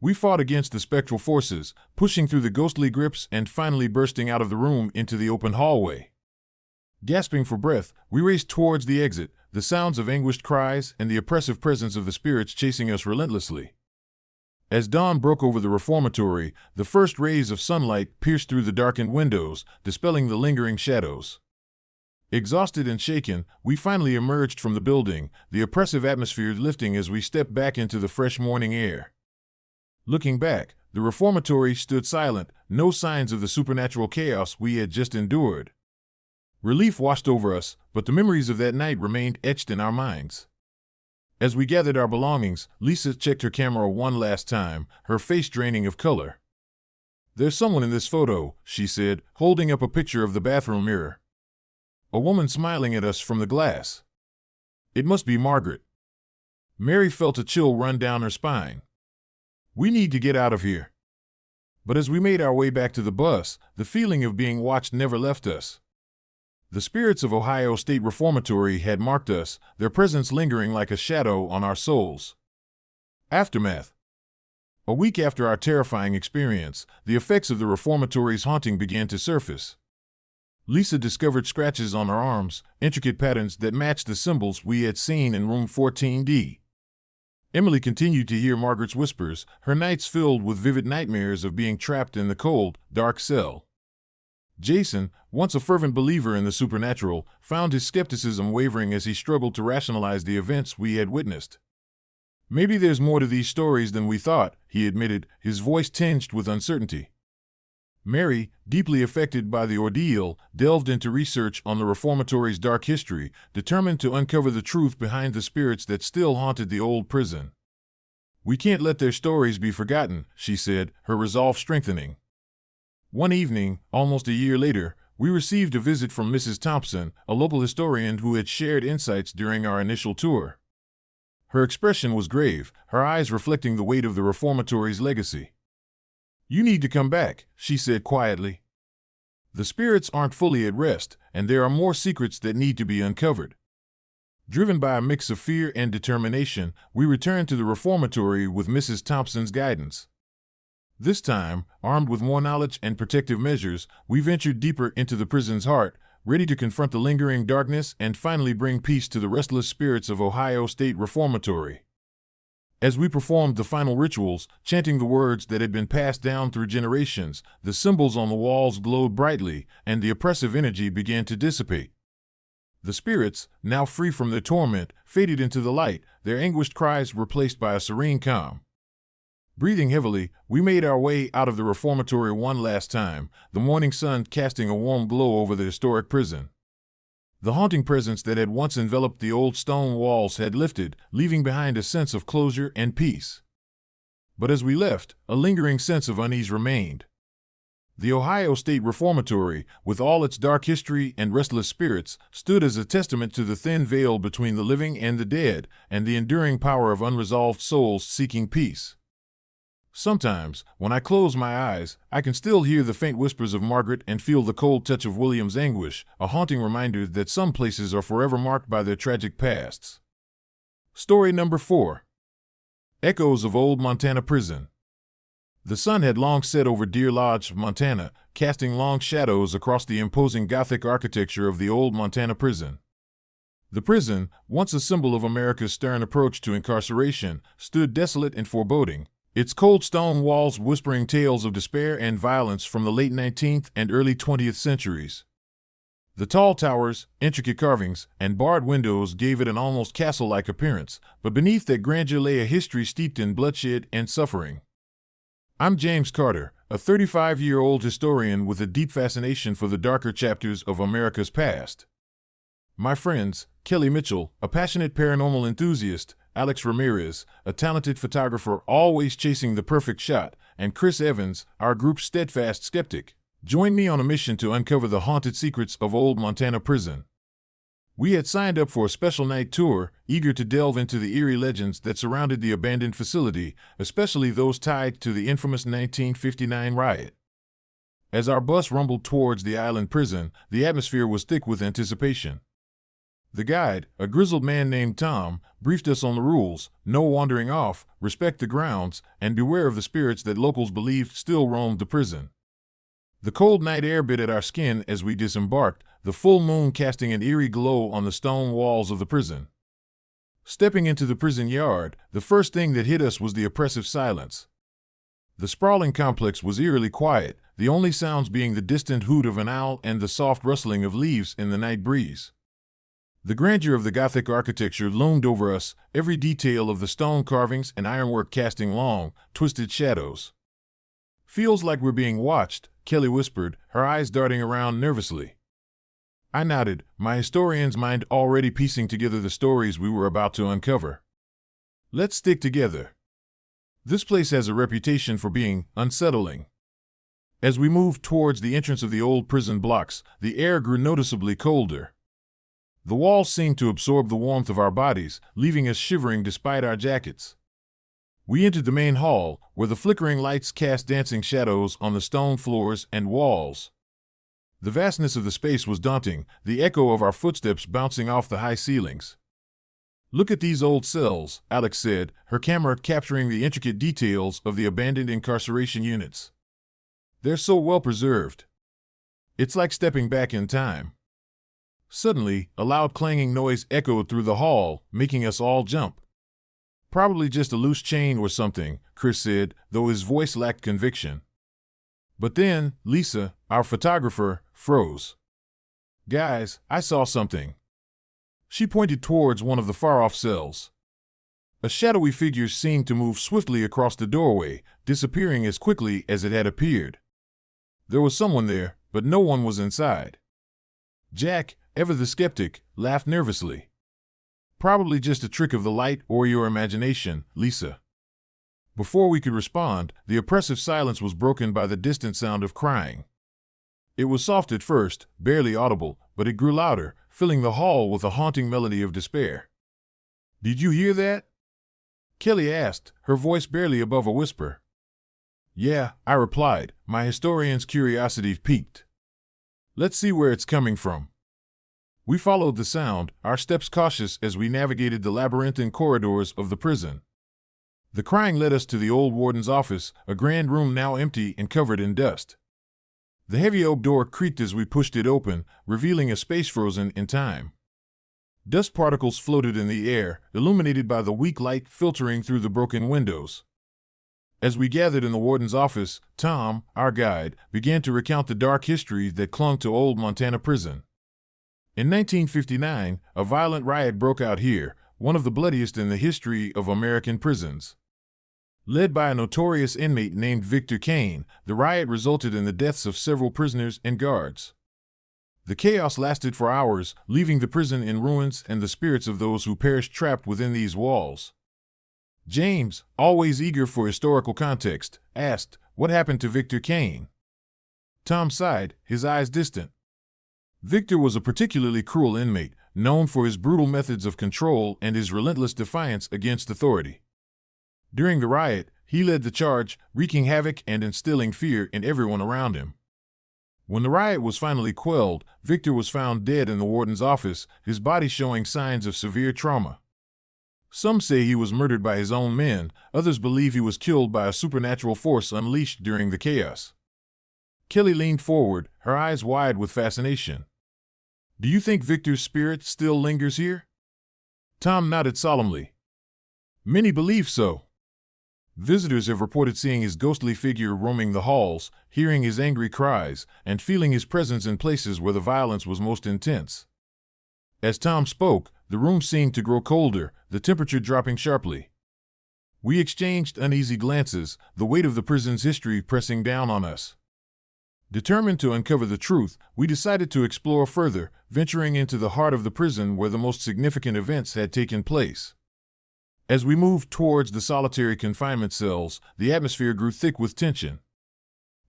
We fought against the spectral forces, pushing through the ghostly grips and finally bursting out of the room into the open hallway. Gasping for breath, we raced towards the exit, the sounds of anguished cries and the oppressive presence of the spirits chasing us relentlessly. As dawn broke over the reformatory, the first rays of sunlight pierced through the darkened windows, dispelling the lingering shadows. Exhausted and shaken, we finally emerged from the building, the oppressive atmosphere lifting as we stepped back into the fresh morning air. Looking back, the reformatory stood silent, no signs of the supernatural chaos we had just endured. Relief washed over us, but the memories of that night remained etched in our minds. As we gathered our belongings, Lisa checked her camera one last time, her face draining of color. "There's someone in this photo," she said, holding up a picture of the bathroom mirror. "A woman smiling at us from the glass. It must be Margaret." Mary felt a chill run down her spine. "We need to get out of here." But as we made our way back to the bus, the feeling of being watched never left us. The spirits of Ohio State Reformatory had marked us, their presence lingering like a shadow on our souls. Aftermath. A week after our terrifying experience, the effects of the reformatory's haunting began to surface. Lisa discovered scratches on her arms, intricate patterns that matched the symbols we had seen in room 14D. Emily continued to hear Margaret's whispers, her nights filled with vivid nightmares of being trapped in the cold, dark cell. Jason, once a fervent believer in the supernatural, found his skepticism wavering as he struggled to rationalize the events we had witnessed. "Maybe there's more to these stories than we thought," he admitted, his voice tinged with uncertainty. Mary, deeply affected by the ordeal, delved into research on the reformatory's dark history, determined to uncover the truth behind the spirits that still haunted the old prison. "We can't let their stories be forgotten," she said, her resolve strengthening. One evening, almost a year later, we received a visit from Mrs. Thompson, a local historian who had shared insights during our initial tour. Her expression was grave, her eyes reflecting the weight of the reformatory's legacy. "You need to come back," she said quietly. "The spirits aren't fully at rest, and there are more secrets that need to be uncovered." Driven by a mix of fear and determination, we returned to the reformatory with Mrs. Thompson's guidance. This time, armed with more knowledge and protective measures, we ventured deeper into the prison's heart, ready to confront the lingering darkness and finally bring peace to the restless spirits of Ohio State Reformatory. As we performed the final rituals, chanting the words that had been passed down through generations, the symbols on the walls glowed brightly, and the oppressive energy began to dissipate. The spirits, now free from their torment, faded into the light, their anguished cries replaced by a serene calm. Breathing heavily, we made our way out of the reformatory one last time, the morning sun casting a warm glow over the historic prison. The haunting presence that had once enveloped the old stone walls had lifted, leaving behind a sense of closure and peace. But as we left, a lingering sense of unease remained. The Ohio State Reformatory, with all its dark history and restless spirits, stood as a testament to the thin veil between the living and the dead, and the enduring power of unresolved souls seeking peace. Sometimes, when I close my eyes, I can still hear the faint whispers of Margaret and feel the cold touch of William's anguish, a haunting reminder that some places are forever marked by their tragic pasts. Story number 4. Echoes of Old Montana Prison. The sun had long set over Deer Lodge, Montana, casting long shadows across the imposing Gothic architecture of the old Montana prison. The prison, once a symbol of America's stern approach to incarceration, stood desolate and foreboding, its cold stone walls whispering tales of despair and violence from the late 19th and early 20th centuries. The tall towers, intricate carvings, and barred windows gave it an almost castle-like appearance, but beneath that grandeur lay a history steeped in bloodshed and suffering. I'm James Carter, a 35-year-old historian with a deep fascination for the darker chapters of America's past. My friends, Kelly Mitchell, a passionate paranormal enthusiast, Alex Ramirez, a talented photographer always chasing the perfect shot, and Chris Evans, our group's steadfast skeptic, joined me on a mission to uncover the haunted secrets of old Montana prison. We had signed up for a special night tour, eager to delve into the eerie legends that surrounded the abandoned facility, especially those tied to the infamous 1959 riot. As our bus rumbled towards the island prison, the atmosphere was thick with anticipation. The guide, a grizzled man named Tom, briefed us on the rules: no wandering off, respect the grounds, and beware of the spirits that locals believed still roamed the prison. The cold night air bit at our skin as we disembarked, the full moon casting an eerie glow on the stone walls of the prison. Stepping into the prison yard, the first thing that hit us was the oppressive silence. The sprawling complex was eerily quiet, the only sounds being the distant hoot of an owl and the soft rustling of leaves in the night breeze. The grandeur of the Gothic architecture loomed over us, every detail of the stone carvings and ironwork casting long, twisted shadows. "Feels like we're being watched," Kelly whispered, her eyes darting around nervously. I nodded, my historian's mind already piecing together the stories we were about to uncover. "Let's stick together. This place has a reputation for being unsettling." As we moved towards the entrance of the old prison blocks, the air grew noticeably colder. The walls seemed to absorb the warmth of our bodies, leaving us shivering despite our jackets. We entered the main hall, where the flickering lights cast dancing shadows on the stone floors and walls. The vastness of the space was daunting, the echo of our footsteps bouncing off the high ceilings. "Look at these old cells," Alex said, her camera capturing the intricate details of the abandoned incarceration units. "They're so well preserved. It's like stepping back in time." Suddenly, a loud clanging noise echoed through the hall, making us all jump. "Probably just a loose chain or something," Chris said, though his voice lacked conviction. But then, Lisa, our photographer, froze. "Guys, I saw something." She pointed towards one of the far-off cells. A shadowy figure seemed to move swiftly across the doorway, disappearing as quickly as it had appeared. There was someone there, but no one was inside. Jack, ever the skeptic, laughed nervously. "Probably just a trick of the light or your imagination, Lisa." Before we could respond, the oppressive silence was broken by the distant sound of crying. It was soft at first, barely audible, but it grew louder, filling the hall with a haunting melody of despair. "Did you hear that?" Kelly asked, her voice barely above a whisper. "Yeah," I replied, my historian's curiosity piqued. "Let's see where it's coming from." We followed the sound, our steps cautious as we navigated the labyrinthine corridors of the prison. The crying led us to the old warden's office, a grand room now empty and covered in dust. The heavy oak door creaked as we pushed it open, revealing a space frozen in time. Dust particles floated in the air, illuminated by the weak light filtering through the broken windows. As we gathered in the warden's office, Tom, our guide, began to recount the dark history that clung to old Montana prison. In 1959, a violent riot broke out here, one of the bloodiest in the history of American prisons. Led by a notorious inmate named Victor Kane, the riot resulted in the deaths of several prisoners and guards. The chaos lasted for hours, leaving the prison in ruins and the spirits of those who perished trapped within these walls. James, always eager for historical context, asked, "What happened to Victor Kane?" Tom sighed, his eyes distant. Victor was a particularly cruel inmate, known for his brutal methods of control and his relentless defiance against authority. During the riot, he led the charge, wreaking havoc and instilling fear in everyone around him. When the riot was finally quelled, Victor was found dead in the warden's office, his body showing signs of severe trauma. Some say he was murdered by his own men, others believe he was killed by a supernatural force unleashed during the chaos. Kelly leaned forward, her eyes wide with fascination. "Do you think Victor's spirit still lingers here?" Tom nodded solemnly. "Many believe so. Visitors have reported seeing his ghostly figure roaming the halls, hearing his angry cries, and feeling his presence in places where the violence was most intense." As Tom spoke, the room seemed to grow colder, the temperature dropping sharply. We exchanged uneasy glances, the weight of the prison's history pressing down on us. Determined to uncover the truth, we decided to explore further, venturing into the heart of the prison where the most significant events had taken place. As we moved towards the solitary confinement cells, the atmosphere grew thick with tension.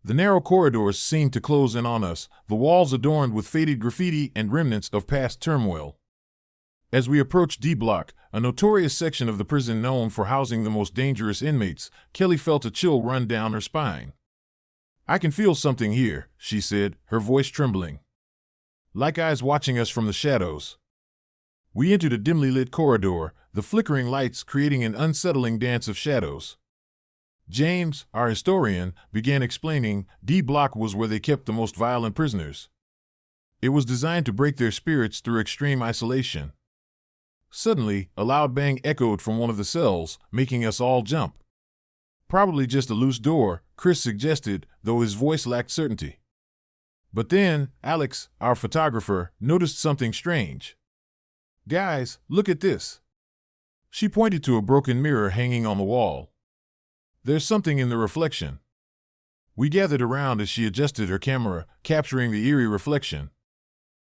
The narrow corridors seemed to close in on us, the walls adorned with faded graffiti and remnants of past turmoil. As we approached D Block, a notorious section of the prison known for housing the most dangerous inmates, Kelly felt a chill run down her spine. "I can feel something here," she said, her voice trembling. "Like eyes watching us from the shadows." We entered a dimly lit corridor, the flickering lights creating an unsettling dance of shadows. James, our historian, began explaining D Block was where they kept the most violent prisoners. It was designed to break their spirits through extreme isolation. Suddenly, a loud bang echoed from one of the cells, making us all jump. "Probably just a loose door," Chris suggested, though his voice lacked certainty. But then, Alex, our photographer, noticed something strange. "Guys, look at this." She pointed to a broken mirror hanging on the wall. "There's something in the reflection." We gathered around as she adjusted her camera, capturing the eerie reflection.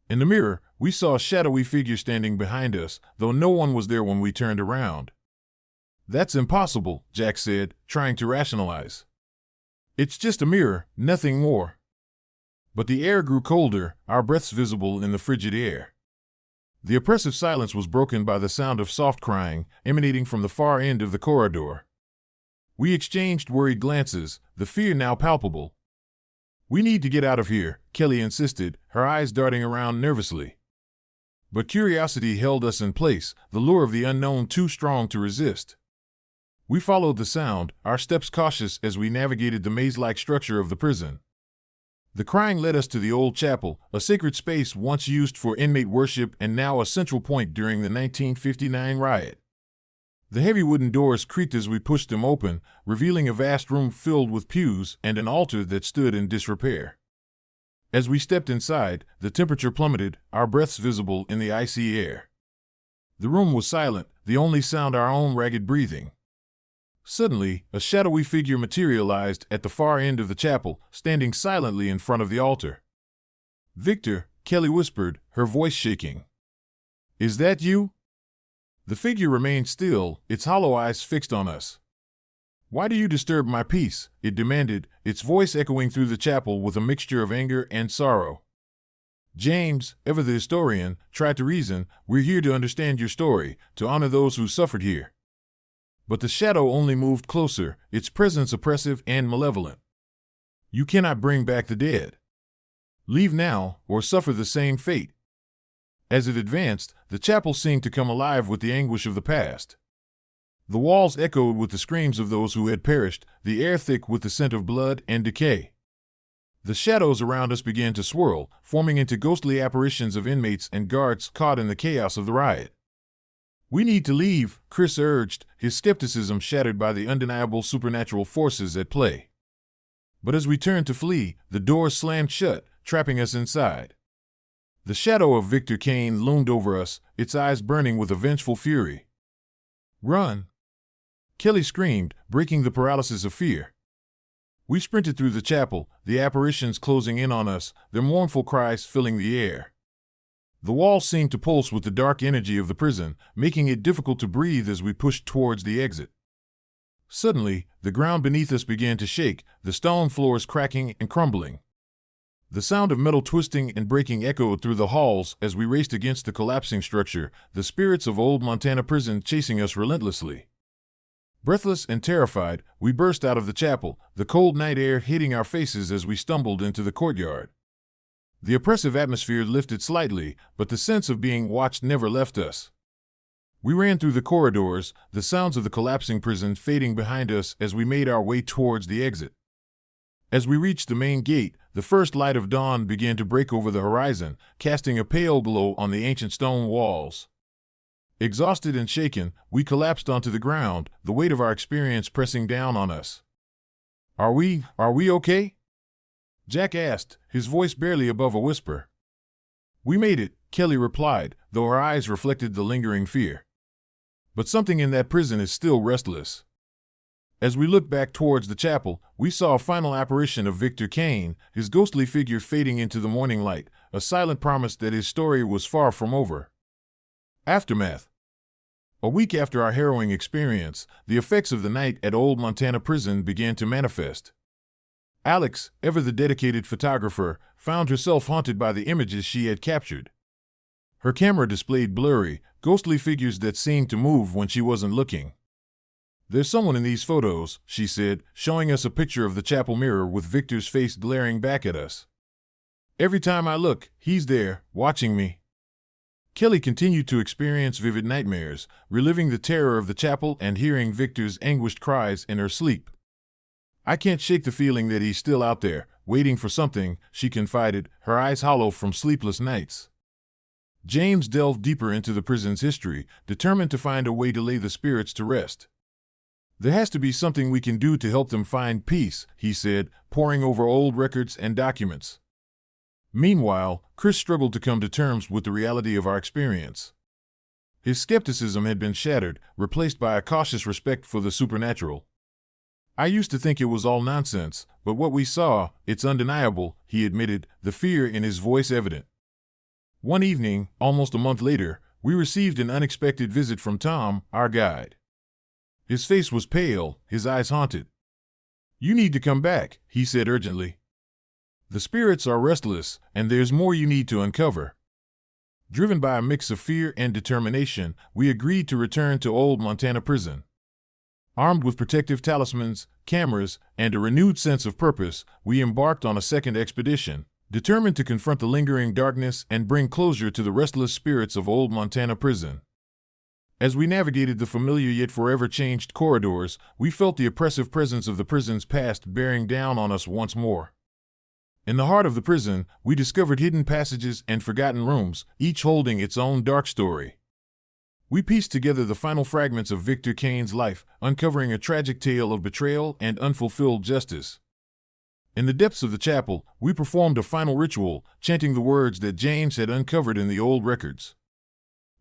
In the mirror, we saw a shadowy figure standing behind us, though no one was there when we turned around. "That's impossible," Jack said, trying to rationalize. "It's just a mirror, nothing more." But the air grew colder, our breaths visible in the frigid air. The oppressive silence was broken by the sound of soft crying, emanating from the far end of the corridor. We exchanged worried glances, the fear now palpable. "We need to get out of here," Kelly insisted, her eyes darting around nervously. But curiosity held us in place, the lure of the unknown too strong to resist. We followed the sound, our steps cautious as we navigated the maze-like structure of the prison. The crying led us to the old chapel, a sacred space once used for inmate worship and now a central point during the 1959 riot. The heavy wooden doors creaked as we pushed them open, revealing a vast room filled with pews and an altar that stood in disrepair. As we stepped inside, the temperature plummeted, our breaths visible in the icy air. The room was silent, the only sound our own ragged breathing. Suddenly, a shadowy figure materialized at the far end of the chapel, standing silently in front of the altar. "Victor," Kelly whispered, her voice shaking. "Is that you?" The figure remained still, its hollow eyes fixed on us. "Why do you disturb my peace?" it demanded, its voice echoing through the chapel with a mixture of anger and sorrow. James, ever the historian, tried to reason, "We're here to understand your story, to honor those who suffered here." But the shadow only moved closer, its presence oppressive and malevolent. "You cannot bring back the dead. Leave now, or suffer the same fate." As it advanced, the chapel seemed to come alive with the anguish of the past. The walls echoed with the screams of those who had perished, the air thick with the scent of blood and decay. The shadows around us began to swirl, forming into ghostly apparitions of inmates and guards caught in the chaos of the riot. "We need to leave," Chris urged, his skepticism shattered by the undeniable supernatural forces at play. But as we turned to flee, the doors slammed shut, trapping us inside. The shadow of Victor Kane loomed over us, its eyes burning with a vengeful fury. "Run!" Kelly screamed, breaking the paralysis of fear. We sprinted through the chapel, the apparitions closing in on us, their mournful cries filling the air. The walls seemed to pulse with the dark energy of the prison, making it difficult to breathe as we pushed towards the exit. Suddenly, the ground beneath us began to shake, the stone floors cracking and crumbling. The sound of metal twisting and breaking echoed through the halls as we raced against the collapsing structure, the spirits of old Montana prison chasing us relentlessly. Breathless and terrified, we burst out of the chapel, the cold night air hitting our faces as we stumbled into the courtyard. The oppressive atmosphere lifted slightly, but the sense of being watched never left us. We ran through the corridors, the sounds of the collapsing prison fading behind us as we made our way towards the exit. As we reached the main gate, the first light of dawn began to break over the horizon, casting a pale glow on the ancient stone walls. Exhausted and shaken, we collapsed onto the ground, the weight of our experience pressing down on us. Are we okay?" Jack asked, his voice barely above a whisper. "We made it," Kelly replied, though her eyes reflected the lingering fear. "But something in that prison is still restless." As we looked back towards the chapel, we saw a final apparition of Victor Kane, his ghostly figure fading into the morning light, a silent promise that his story was far from over. Aftermath. A week after our harrowing experience, the effects of the night at Old Montana Prison began to manifest. Alex, ever the dedicated photographer, found herself haunted by the images she had captured. Her camera displayed blurry, ghostly figures that seemed to move when she wasn't looking. "There's someone in these photos," she said, showing us a picture of the chapel mirror with Victor's face glaring back at us. "Every time I look, he's there, watching me." Kelly continued to experience vivid nightmares, reliving the terror of the chapel and hearing Victor's anguished cries in her sleep. "I can't shake the feeling that he's still out there, waiting for something," she confided, her eyes hollow from sleepless nights. James delved deeper into the prison's history, determined to find a way to lay the spirits to rest. "There has to be something we can do to help them find peace," he said, poring over old records and documents. Meanwhile, Chris struggled to come to terms with the reality of our experience. His skepticism had been shattered, replaced by a cautious respect for the supernatural. "I used to think it was all nonsense, but what we saw, it's undeniable," he admitted, the fear in his voice evident. One evening, almost a month later, we received an unexpected visit from Tom, our guide. His face was pale, his eyes haunted. "You need to come back," he said urgently. "The spirits are restless, and there's more you need to uncover." Driven by a mix of fear and determination, we agreed to return to Old Montana Prison. Armed with protective talismans, cameras, and a renewed sense of purpose, we embarked on a second expedition, determined to confront the lingering darkness and bring closure to the restless spirits of old Montana prison. As we navigated the familiar yet forever changed corridors, we felt the oppressive presence of the prison's past bearing down on us once more. In the heart of the prison, we discovered hidden passages and forgotten rooms, each holding its own dark story. We pieced together the final fragments of Victor Kane's life, uncovering a tragic tale of betrayal and unfulfilled justice. In the depths of the chapel, we performed a final ritual, chanting the words that James had uncovered in the old records.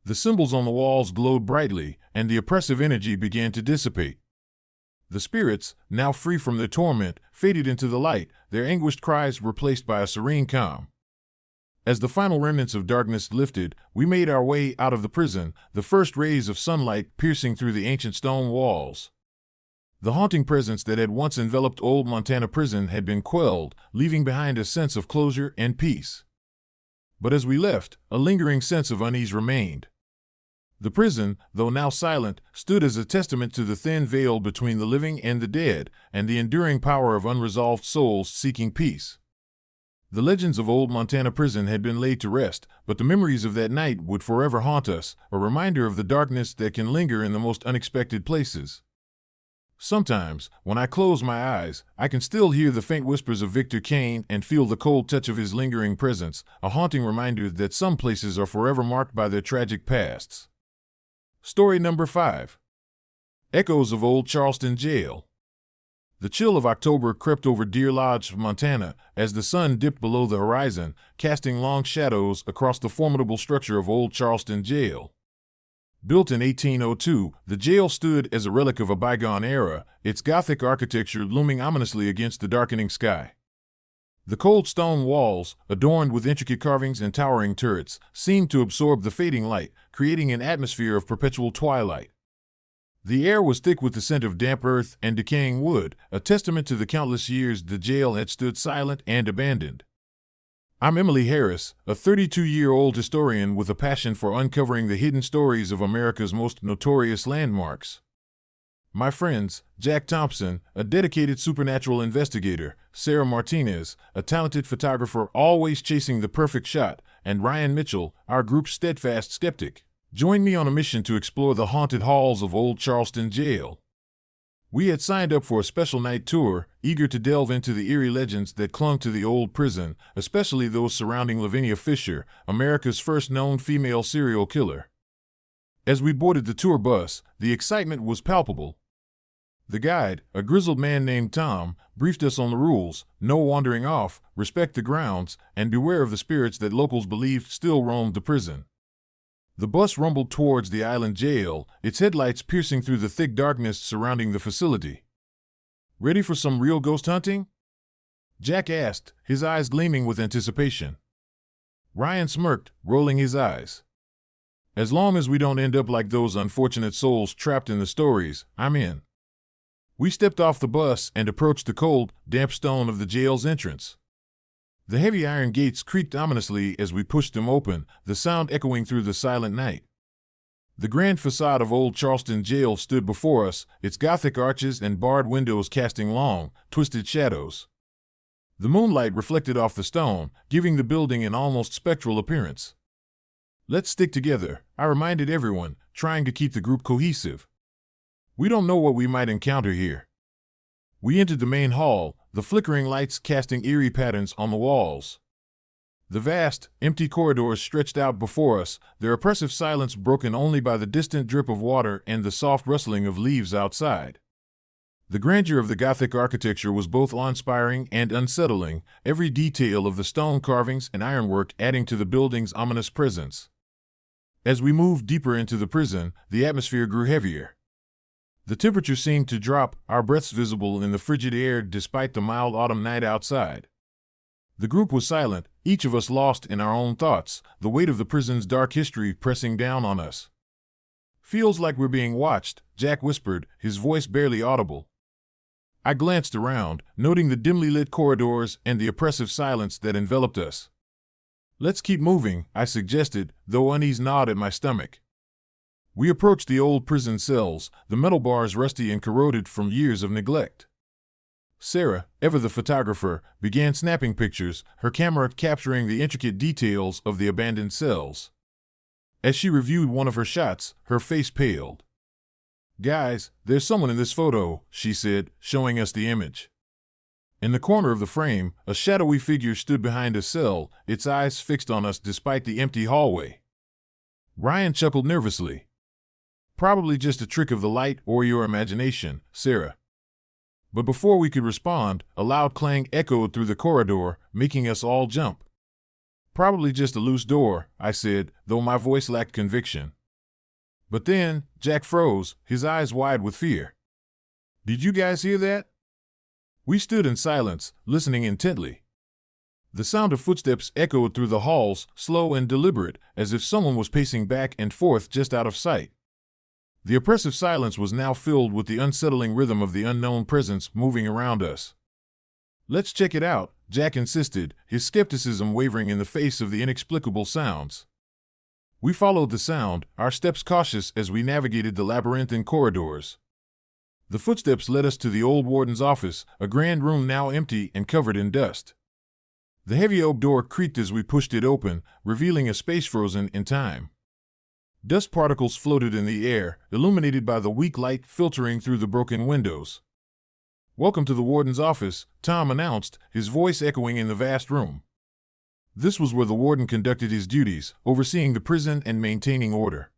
The symbols on the walls glowed brightly, and the oppressive energy began to dissipate. The spirits, now free from their torment, faded into the light, their anguished cries replaced by a serene calm. As the final remnants of darkness lifted, we made our way out of the prison, the first rays of sunlight piercing through the ancient stone walls. The haunting presence that had once enveloped old Montana prison had been quelled, leaving behind a sense of closure and peace. But as we left, a lingering sense of unease remained. The prison, though now silent, stood as a testament to the thin veil between the living and the dead, and the enduring power of unresolved souls seeking peace. The legends of old Montana prison had been laid to rest, but the memories of that night would forever haunt us, a reminder of the darkness that can linger in the most unexpected places. Sometimes, when I close my eyes, I can still hear the faint whispers of Victor Kane and feel the cold touch of his lingering presence, a haunting reminder that some places are forever marked by their tragic pasts. Story number 5. Echoes of Old Charleston Jail. The chill of October crept over Deer Lodge, Montana, as the sun dipped below the horizon, casting long shadows across the formidable structure of Old Charleston Jail. Built in 1802, the jail stood as a relic of a bygone era, its Gothic architecture looming ominously against the darkening sky. The cold stone walls, adorned with intricate carvings and towering turrets, seemed to absorb the fading light, creating an atmosphere of perpetual twilight. The air was thick with the scent of damp earth and decaying wood, a testament to the countless years the jail had stood silent and abandoned. I'm Emily Harris, a 32-year-old historian with a passion for uncovering the hidden stories of America's most notorious landmarks. My friends, Jack Thompson, a dedicated supernatural investigator, Sarah Martinez, a talented photographer always chasing the perfect shot, and Ryan Mitchell, our group's steadfast skeptic, joined me on a mission to explore the haunted halls of Old Charleston Jail. We had signed up for a special night tour, eager to delve into the eerie legends that clung to the old prison, especially those surrounding Lavinia Fisher, America's first known female serial killer. As we boarded the tour bus, the excitement was palpable. The guide, a grizzled man named Tom, briefed us on the rules: no wandering off, respect the grounds, and beware of the spirits that locals believed still roamed the prison. The bus rumbled towards the island jail, its headlights piercing through the thick darkness surrounding the facility. "Ready for some real ghost hunting?" Jack asked, his eyes gleaming with anticipation. Ryan smirked, rolling his eyes. "As long as we don't end up like those unfortunate souls trapped in the stories, I'm in." We stepped off the bus and approached the cold, damp stone of the jail's entrance. The heavy iron gates creaked ominously as we pushed them open, the sound echoing through the silent night. The grand facade of Old Charleston Jail stood before us, its Gothic arches and barred windows casting long, twisted shadows. The moonlight reflected off the stone, giving the building an almost spectral appearance. "Let's stick together," I reminded everyone, trying to keep the group cohesive. "We don't know what we might encounter here." We entered the main hall, the flickering lights casting eerie patterns on the walls. The vast, empty corridors stretched out before us, their oppressive silence broken only by the distant drip of water and the soft rustling of leaves outside. The grandeur of the Gothic architecture was both awe-inspiring and unsettling, every detail of the stone carvings and ironwork adding to the building's ominous presence. As we moved deeper into the prison, the atmosphere grew heavier. The temperature seemed to drop, our breaths visible in the frigid air despite the mild autumn night outside. The group was silent, each of us lost in our own thoughts, the weight of the prison's dark history pressing down on us. "Feels like we're being watched," Jack whispered, his voice barely audible. I glanced around, noting the dimly lit corridors and the oppressive silence that enveloped us. "Let's keep moving," I suggested, though unease gnawed at my stomach. We approached the old prison cells, the metal bars rusty and corroded from years of neglect. Sarah, ever the photographer, began snapping pictures, her camera capturing the intricate details of the abandoned cells. As she reviewed one of her shots, her face paled. "Guys, there's someone in this photo," she said, showing us the image. In the corner of the frame, a shadowy figure stood behind a cell, its eyes fixed on us despite the empty hallway. Ryan chuckled nervously. "Probably just a trick of the light or your imagination, Sarah." But before we could respond, a loud clang echoed through the corridor, making us all jump. "Probably just a loose door," I said, though my voice lacked conviction. But then, Jack froze, his eyes wide with fear. "Did you guys hear that?" We stood in silence, listening intently. The sound of footsteps echoed through the halls, slow and deliberate, as if someone was pacing back and forth just out of sight. The oppressive silence was now filled with the unsettling rhythm of the unknown presence moving around us. "Let's check it out," Jack insisted, his skepticism wavering in the face of the inexplicable sounds. We followed the sound, our steps cautious as we navigated the labyrinthine corridors. The footsteps led us to the old warden's office, a grand room now empty and covered in dust. The heavy oak door creaked as we pushed it open, revealing a space frozen in time. Dust particles floated in the air, illuminated by the weak light filtering through the broken windows. "Welcome to the warden's office," Tom announced, his voice echoing in the vast room. This was where the warden conducted his duties, overseeing the prison and maintaining order.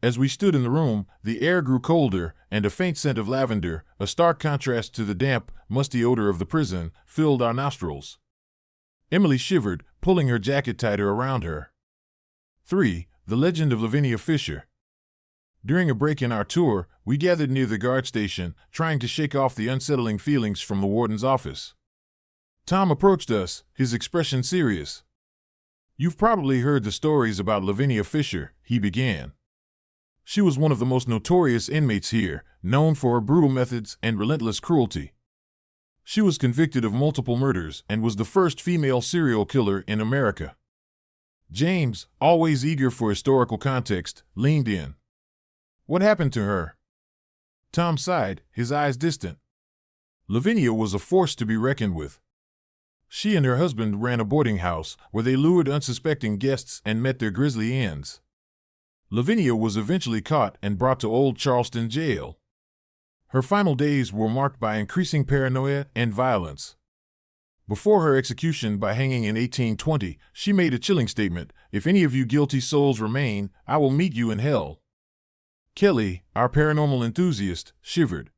As we stood in the room, the air grew colder, and a faint scent of lavender, a stark contrast to the damp, musty odor of the prison, filled our nostrils. Emily shivered, pulling her jacket tighter around her. 3. The Legend of Lavinia Fisher. During a break in our tour, we gathered near the guard station, trying to shake off the unsettling feelings from the warden's office. Tom approached us, his expression serious. "You've probably heard the stories about Lavinia Fisher," he began. "She was one of the most notorious inmates here, known for her brutal methods and relentless cruelty. She was convicted of multiple murders and was the first female serial killer in America." James, always eager for historical context, leaned in. "What happened to her?" Tom sighed, his eyes distant. "Lavinia was a force to be reckoned with. She and her husband ran a boarding house where they lured unsuspecting guests and met their grisly ends. Lavinia was eventually caught and brought to Old Charleston Jail. Her final days were marked by increasing paranoia and violence. Before her execution by hanging in 1820, she made a chilling statement, 'If any of you guilty souls remain, I will meet you in hell.' Kelly, our paranormal enthusiast, shivered.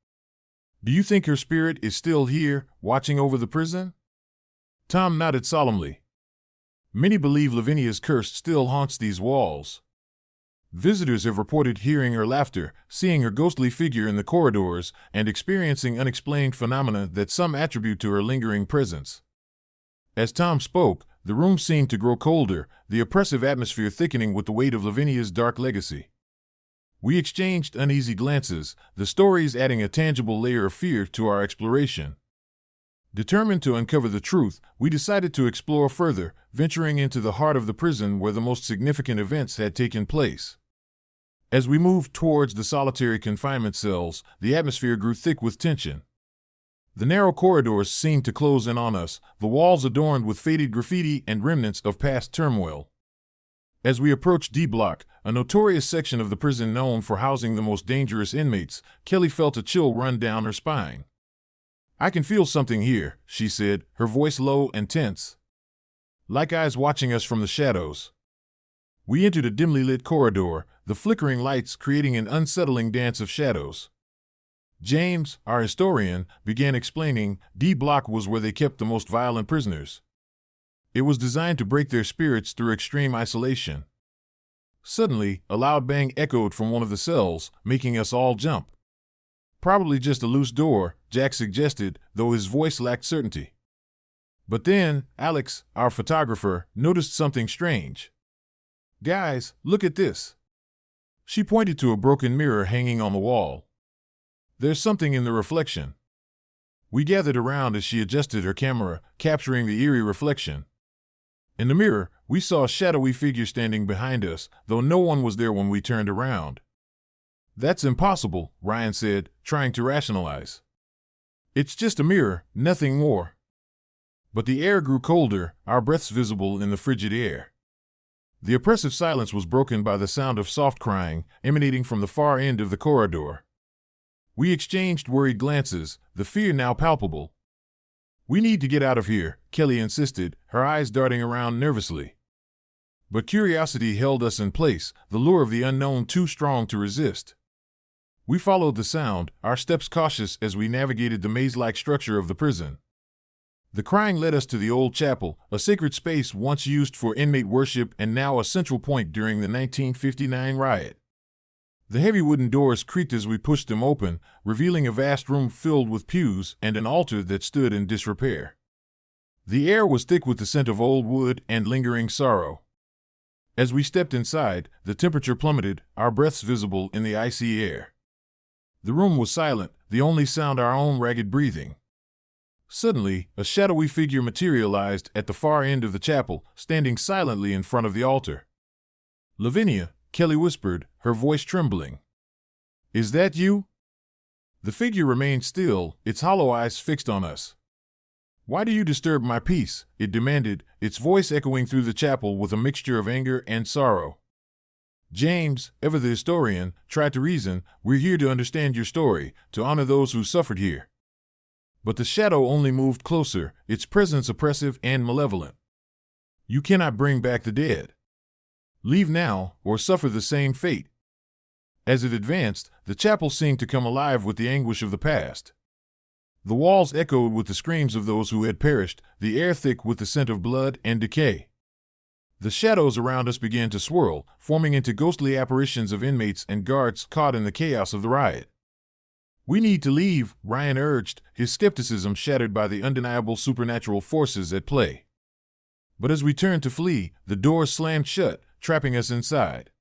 'Do you think her spirit is still here, watching over the prison?' Tom nodded solemnly. 'Many believe Lavinia's curse still haunts these walls. Visitors have reported hearing her laughter, seeing her ghostly figure in the corridors, and experiencing unexplained phenomena that some attribute to her lingering presence.' As Tom spoke, the room seemed to grow colder, the oppressive atmosphere thickening with the weight of Lavinia's dark legacy. We exchanged uneasy glances, the stories adding a tangible layer of fear to our exploration. Determined to uncover the truth, we decided to explore further, venturing into the heart of the prison where the most significant events had taken place. As we moved towards the solitary confinement cells, the atmosphere grew thick with tension. The narrow corridors seemed to close in on us, the walls adorned with faded graffiti and remnants of past turmoil. As we approached D Block, a notorious section of the prison known for housing the most dangerous inmates, Kelly felt a chill run down her spine. "I can feel something here," she said, her voice low and tense. "Like eyes watching us from the shadows." We entered a dimly lit corridor, the flickering lights creating an unsettling dance of shadows. James, our historian, began explaining, D Block was where they kept the most violent prisoners. It was designed to break their spirits through extreme isolation. Suddenly, a loud bang echoed from one of the cells, making us all jump. "Probably just a loose door," Jack suggested, though his voice lacked certainty. But then, Alex, our photographer, noticed something strange. "Guys, look at this." She pointed to a broken mirror hanging on the wall. "There's something in the reflection." We gathered around as she adjusted her camera, capturing the eerie reflection. In the mirror, we saw a shadowy figure standing behind us, though no one was there when we turned around. That's impossible, Ryan said, trying to rationalize. It's just a mirror, nothing more. But the air grew colder, our breaths visible in the frigid air. The oppressive silence was broken by the sound of soft crying, emanating from the far end of the corridor. We exchanged worried glances, the fear now palpable. We need to get out of here, Kelly insisted, her eyes darting around nervously. But curiosity held us in place, the lure of the unknown too strong to resist. We followed the sound, our steps cautious as we navigated the maze-like structure of the prison. The crying led us to the old chapel, a sacred space once used for inmate worship and now a central point during the 1959 riot. The heavy wooden doors creaked as we pushed them open, revealing a vast room filled with pews and an altar that stood in disrepair. The air was thick with the scent of old wood and lingering sorrow. As we stepped inside, the temperature plummeted, our breaths visible in the icy air. The room was silent, the only sound our own ragged breathing. Suddenly, a shadowy figure materialized at the far end of the chapel, standing silently in front of the altar. "Lavinia," Kelly whispered, her voice trembling. "Is that you?" The figure remained still, its hollow eyes fixed on us. "Why do you disturb my peace?" it demanded, its voice echoing through the chapel with a mixture of anger and sorrow. "James, ever the historian, tried to reason, we're here to understand your story, to honor those who suffered here." But the shadow only moved closer, its presence oppressive and malevolent. "You cannot bring back the dead. Leave now, or suffer the same fate." As it advanced, the chapel seemed to come alive with the anguish of the past. The walls echoed with the screams of those who had perished, the air thick with the scent of blood and decay. The shadows around us began to swirl, forming into ghostly apparitions of inmates and guards caught in the chaos of the riot. "We need to leave," Ryan urged, his skepticism shattered by the undeniable supernatural forces at play. But as we turned to flee, the doors slammed shut, trapping us inside.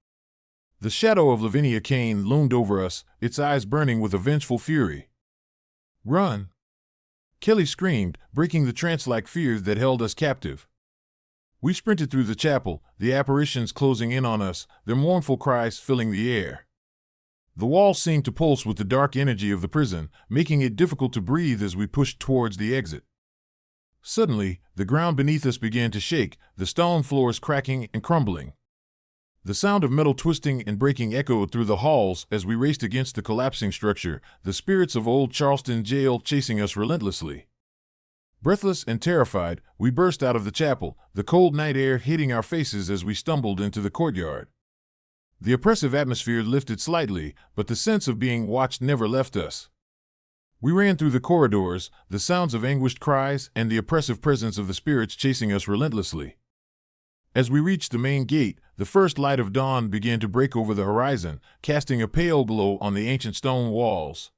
The shadow of Lavinia Kane loomed over us, its eyes burning with a vengeful fury. "Run!" Kelly screamed, breaking the trance-like fear that held us captive. We sprinted through the chapel, the apparitions closing in on us, their mournful cries filling the air. The walls seemed to pulse with the dark energy of the prison, making it difficult to breathe as we pushed towards the exit. Suddenly, the ground beneath us began to shake, the stone floors cracking and crumbling. The sound of metal twisting and breaking echoed through the halls as we raced against the collapsing structure, the spirits of old Charleston jail chasing us relentlessly. Breathless and terrified, we burst out of the chapel, the cold night air hitting our faces as we stumbled into the courtyard. The oppressive atmosphere lifted slightly, but the sense of being watched never left us. We ran through the corridors, the sounds of anguished cries and the oppressive presence of the spirits chasing us relentlessly. As we reached the main gate, the first light of dawn began to break over the horizon, casting a pale glow on the ancient stone walls.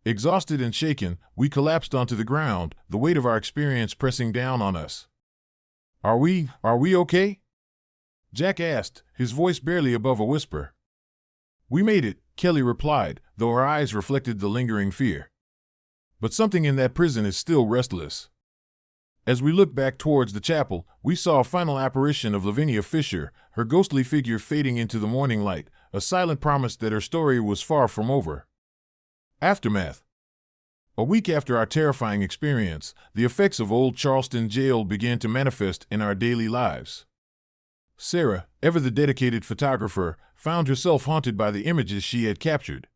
Exhausted and shaken, we collapsed onto the ground, the weight of our experience pressing down on us. Are we okay?" Jack asked, his voice barely above a whisper. "We made it," Kelly replied, though her eyes reflected the lingering fear. "But something in that prison is still restless." As we looked back towards the chapel, we saw a final apparition of Lavinia Fisher, her ghostly figure fading into the morning light, a silent promise that her story was far from over. Aftermath. A week after our terrifying experience, the effects of old Charleston jail began to manifest in our daily lives. Sarah, ever the dedicated photographer, found herself haunted by the images she had captured.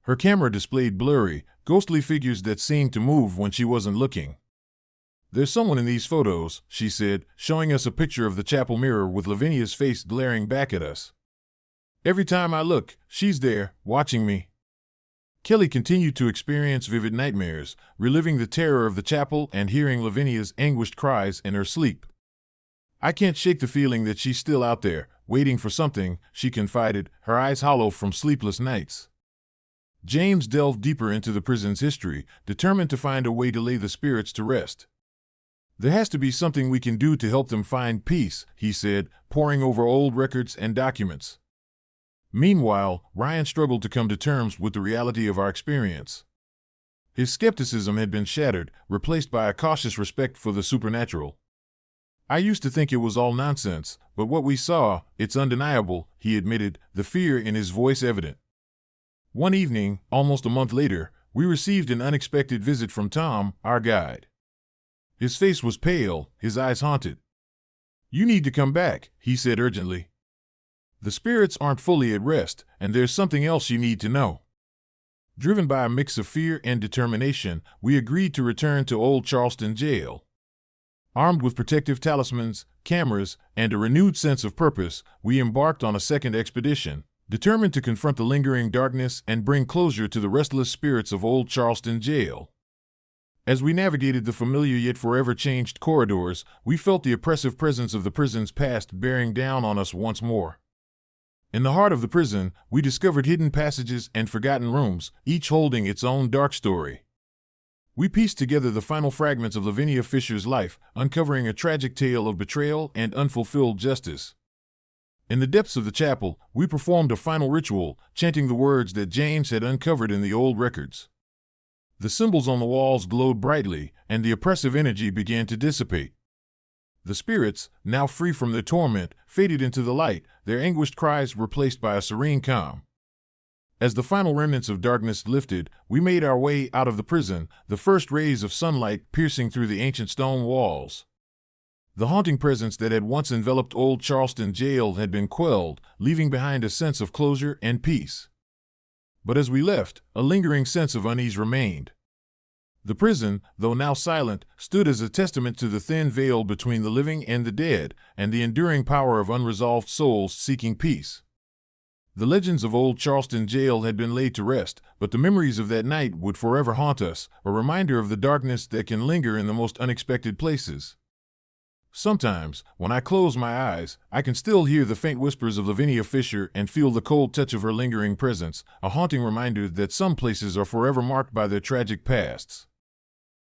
Her camera displayed blurry, ghostly figures that seemed to move when she wasn't looking. "There's someone in these photos," she said, showing us a picture of the chapel mirror with Lavinia's face glaring back at us. "Every time I look, she's there, watching me." Kelly continued to experience vivid nightmares, reliving the terror of the chapel and hearing Lavinia's anguished cries in her sleep. "I can't shake the feeling that she's still out there, waiting for something," she confided, her eyes hollow from sleepless nights. James delved deeper into the prison's history, determined to find a way to lay the spirits to rest. "There has to be something we can do to help them find peace," he said, poring over old records and documents. Meanwhile, Ryan struggled to come to terms with the reality of our experience. His skepticism had been shattered, replaced by a cautious respect for the supernatural. "I used to think it was all nonsense, but what we saw, it's undeniable," he admitted, the fear in his voice evident. One evening, almost a month later, we received an unexpected visit from Tom, our guide. His face was pale, his eyes haunted. "You need to come back," he said urgently. "The spirits aren't fully at rest, and there's something else you need to know." Driven by a mix of fear and determination, we agreed to return to Old Charleston Jail. Armed with protective talismans, cameras, and a renewed sense of purpose, we embarked on a second expedition, determined to confront the lingering darkness and bring closure to the restless spirits of Old Charleston Jail. As we navigated the familiar yet forever changed corridors, we felt the oppressive presence of the prison's past bearing down on us once more. In the heart of the prison, we discovered hidden passages and forgotten rooms, each holding its own dark story. We pieced together the final fragments of Lavinia Fisher's life, uncovering a tragic tale of betrayal and unfulfilled justice. In the depths of the chapel, we performed a final ritual, chanting the words that James had uncovered in the old records. The symbols on the walls glowed brightly, and the oppressive energy began to dissipate. The spirits, now free from their torment, faded into the light, their anguished cries replaced by a serene calm. As the final remnants of darkness lifted, we made our way out of the prison, the first rays of sunlight piercing through the ancient stone walls. The haunting presence that had once enveloped Old Charleston Jail had been quelled, leaving behind a sense of closure and peace. But as we left, a lingering sense of unease remained. The prison, though now silent, stood as a testament to the thin veil between the living and the dead, and the enduring power of unresolved souls seeking peace. The legends of Old Charleston Jail had been laid to rest, but the memories of that night would forever haunt us, a reminder of the darkness that can linger in the most unexpected places. Sometimes, when I close my eyes, I can still hear the faint whispers of Lavinia Fisher and feel the cold touch of her lingering presence, a haunting reminder that some places are forever marked by their tragic pasts.